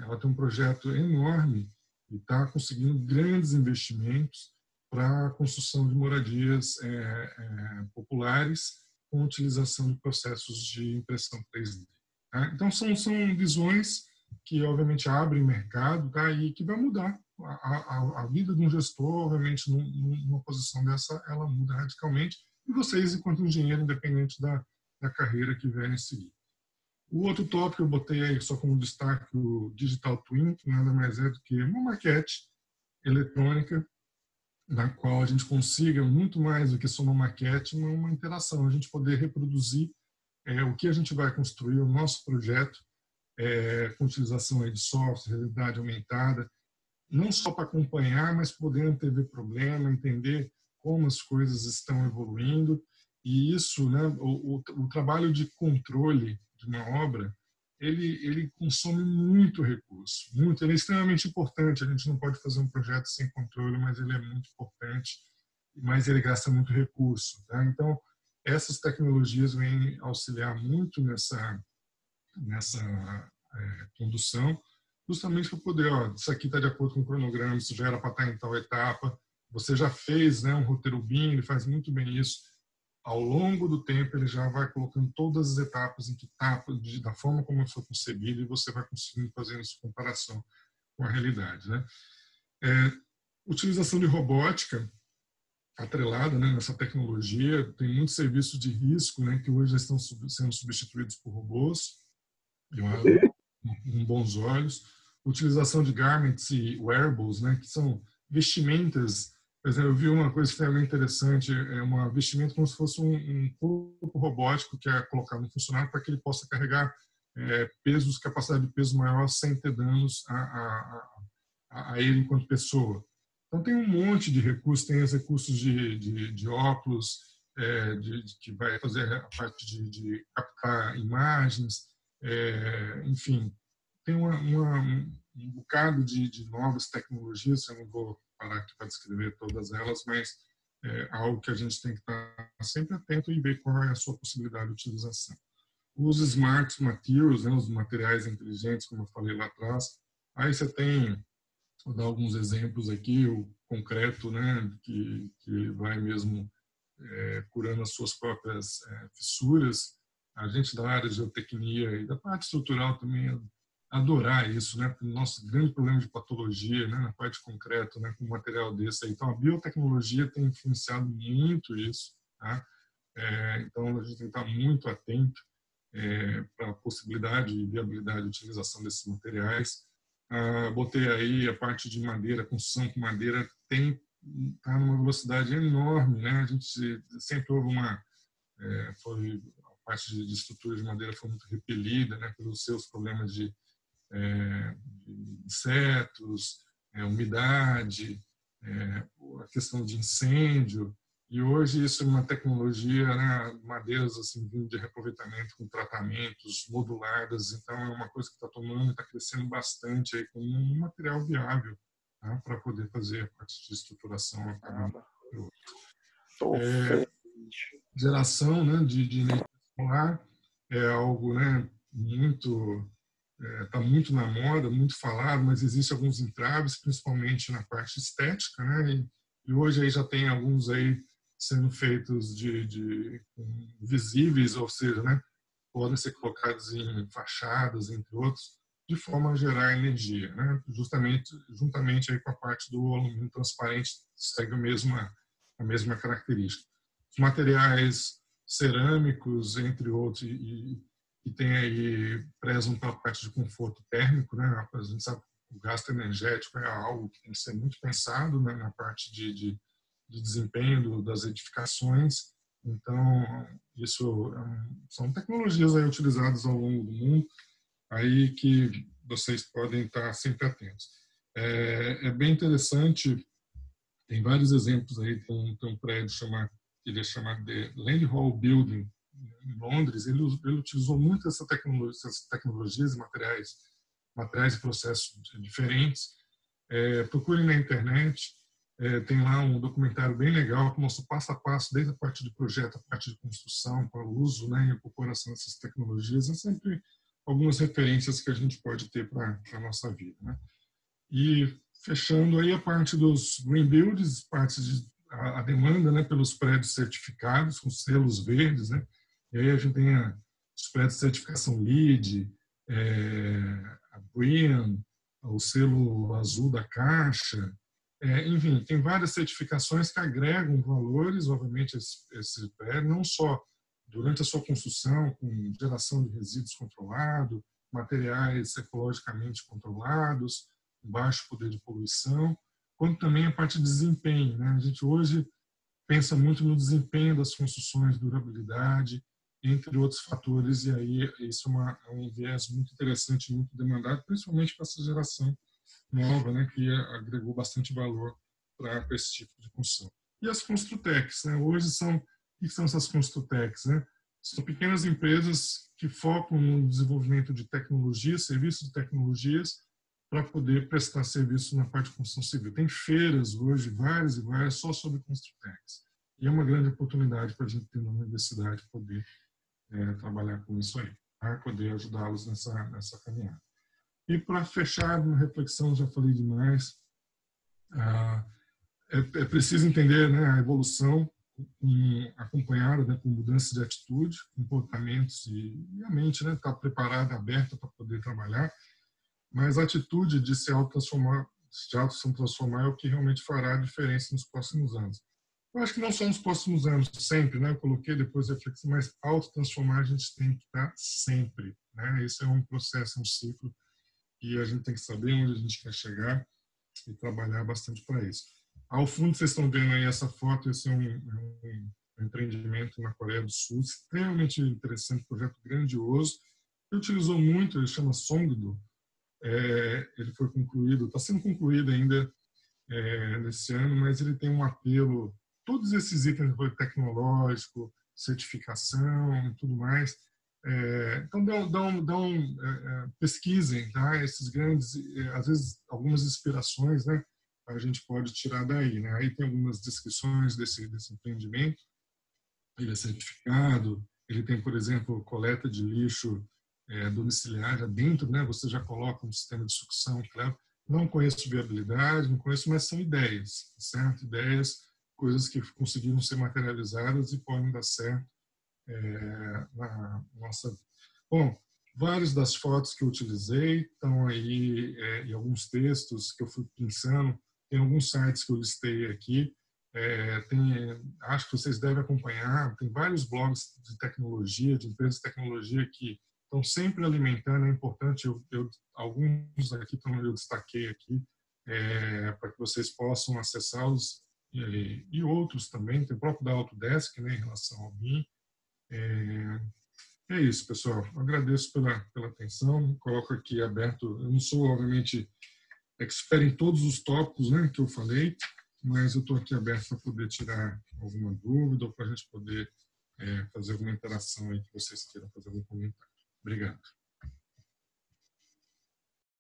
Ela tem um projeto enorme e está conseguindo grandes investimentos para a construção de moradias populares com utilização de processos de impressão 3D. Tá? Então, são visões que, obviamente, abrem mercado, tá? E que vai mudar. A vida de um gestor, obviamente, numa posição dessa, ela muda radicalmente. E vocês, enquanto engenheiro, independente da carreira que vierem seguir. O outro tópico que eu botei aí só como destaque, o Digital Twin, que nada mais é do que uma maquete eletrônica na qual a gente consiga, muito mais do que só uma maquete, uma interação, a gente poder reproduzir o que a gente vai construir, o nosso projeto, com utilização de software, realidade aumentada, não só para acompanhar, mas poder antever problema, entender como as coisas estão evoluindo. E isso, né, o trabalho de controle de uma obra, ele consome muito recurso, muito. Ele é extremamente importante. A gente não pode fazer um projeto sem controle, mas ele é muito importante, mas ele gasta muito recurso. Tá? Então, essas tecnologias vêm auxiliar muito nessa condução, justamente para poder, isso aqui está de acordo com o cronograma, isso já era para estar em tal etapa, você já fez, né, um roteiro BIM, ele faz muito bem isso. Ao longo do tempo, ele já vai colocando todas as etapas em que está, da forma como foi concebido, e você vai conseguindo fazer essa comparação com a realidade. Né? Utilização de robótica atrelada, né, nessa tecnologia, tem muitos serviços de risco, né, que hoje já estão sendo substituídos por robôs, com bons olhos. Utilização de garments e wearables, né, que são vestimentas. Por exemplo, eu vi uma coisa extremamente interessante, uma vestimenta como se fosse um corpo robótico que é colocado no funcionário para que ele possa carregar pesos, capacidade de peso maior sem ter danos a ele enquanto pessoa. Então tem um monte de recursos, tem os recursos de óculos, que vai fazer a parte de captar imagens, enfim, tem um bocado de novas tecnologias. Eu não vou parar aqui para descrever todas elas, mas é algo que a gente tem que estar sempre atento e ver qual é a sua possibilidade de utilização. Os smart materials, né, os materiais inteligentes, como eu falei lá atrás, aí você tem, vou dar alguns exemplos aqui, o concreto, né, que vai mesmo curando as suas próprias fissuras. A gente da área de geotecnia e da parte estrutural também adorar isso, né? Porque o nosso grande problema de patologia, né, na parte de concreto, né, com um material desse aí. Então, a biotecnologia tem influenciado muito isso, tá? Então, a gente tem que estar muito atento para a possibilidade e viabilidade de utilização desses materiais. Botei aí a parte de madeira, construção com madeira está numa velocidade enorme, né? A gente sempre houve a parte de estrutura de madeira foi muito repelida, né, pelos seus problemas de insetos, umidade, a questão de incêndio. E hoje isso é uma tecnologia, né, madeiras assim de reaproveitamento com tratamentos moduladas. Então é uma coisa que está tomando e está crescendo bastante aí como um material viável, tá, para poder fazer a parte de estruturação. Geração, né, de energia solar é algo, né, muito está muito na moda, muito falado, mas existem alguns entraves, principalmente na parte estética, né? E hoje aí já tem alguns aí sendo feitos visíveis, ou seja, né, podem ser colocados em fachadas, entre outros, de forma a gerar energia, né? Juntamente aí com a parte do alumínio transparente, segue a mesma característica. Os materiais cerâmicos, entre outros, e tem aí, prezam pela parte de conforto térmico, né? A gente sabe que o gasto energético é algo que tem que ser muito pensado, né, na parte de desempenho das edificações. Então, isso são tecnologias aí utilizadas ao longo do mundo, aí que vocês podem estar sempre atentos. É bem interessante, tem vários exemplos aí, tem um prédio ele é chamado de Land Hall Building, em Londres. Ele utilizou muito essas tecnologias e materiais e processos diferentes. Procurem na internet, tem lá um documentário bem legal que mostra passo a passo, desde a parte de projeto, a parte de construção, para o uso, né, e a incorporação dessas tecnologias. É sempre algumas referências que a gente pode ter para a nossa vida, né? E fechando aí a parte dos green buildings, a demanda, né, pelos prédios certificados com selos verdes, né? E aí a gente tem os prédios de certificação LEED, a BREEAM, o selo azul da Caixa, enfim, tem várias certificações que agregam valores, obviamente, esse prédio, não só durante a sua construção, com geração de resíduos controlado, materiais ecologicamente controlados, baixo poder de poluição, quanto também a parte de desempenho, né? A gente hoje pensa muito no desempenho das construções, durabilidade, entre outros fatores, e aí isso é um viés muito interessante, muito demandado, principalmente para essa geração nova, né, que agregou bastante valor para esse tipo de construção. E as Construtecs, né? Hoje o que são essas Construtecs, né? São pequenas empresas que focam no desenvolvimento de tecnologias, serviços de tecnologias, para poder prestar serviço na parte de construção civil. Tem feiras hoje, várias e várias, só sobre Construtecs. E é uma grande oportunidade para a gente ter na universidade poder trabalhar com isso aí, para poder ajudá-los nessa caminhada. E para fechar uma reflexão, já falei demais, é preciso entender, né, a evolução acompanhada, né, com mudança de atitude, comportamentos e a mente, né, estar preparada, aberta para poder trabalhar, mas a atitude de se autotransformar é o que realmente fará a diferença nos próximos anos. Eu acho que não só nos próximos anos, sempre, né? Eu coloquei depois a reflexão, mas autotransformar a gente tem que estar sempre, né? Esse é um processo, um ciclo, e a gente tem que saber onde a gente quer chegar e trabalhar bastante para isso. Ao fundo, vocês estão vendo aí essa foto, esse é um empreendimento na Coreia do Sul, extremamente interessante, projeto grandioso. Ele utilizou muito, ele chama Songdo. Ele foi concluído, está sendo concluído ainda nesse ano, mas ele tem um apelo todos esses itens de apoio tecnológico, certificação e tudo mais. Então, pesquisem, tá? Esses grandes, às vezes, algumas inspirações, né? A gente pode tirar daí, né? Aí tem algumas descrições desse empreendimento. Ele é certificado, ele tem, por exemplo, coleta de lixo domiciliária dentro, né? Você já coloca um sistema de sucção, claro. Não conheço viabilidade, não conheço, mas são ideias, certo? Ideias, coisas que conseguiram ser materializadas e podem dar certo na nossa. Bom, várias das fotos que eu utilizei estão aí em alguns textos que eu fui pensando. Tem alguns sites que eu listei aqui. Acho que vocês devem acompanhar. Tem vários blogs de tecnologia, de empresas de tecnologia que estão sempre alimentando. É importante. Alguns aqui eu destaquei aqui para que vocês possam acessá-los e outros também. Tem o próprio da Autodesk, né, em relação ao BIM. É isso, pessoal. Agradeço pela atenção. Coloco aqui aberto. Eu não sou, obviamente, expert em todos os tópicos, né, que eu falei, mas eu estou aqui aberto para poder tirar alguma dúvida ou para a gente poder fazer alguma interação aí que vocês queiram fazer algum comentário. Obrigado.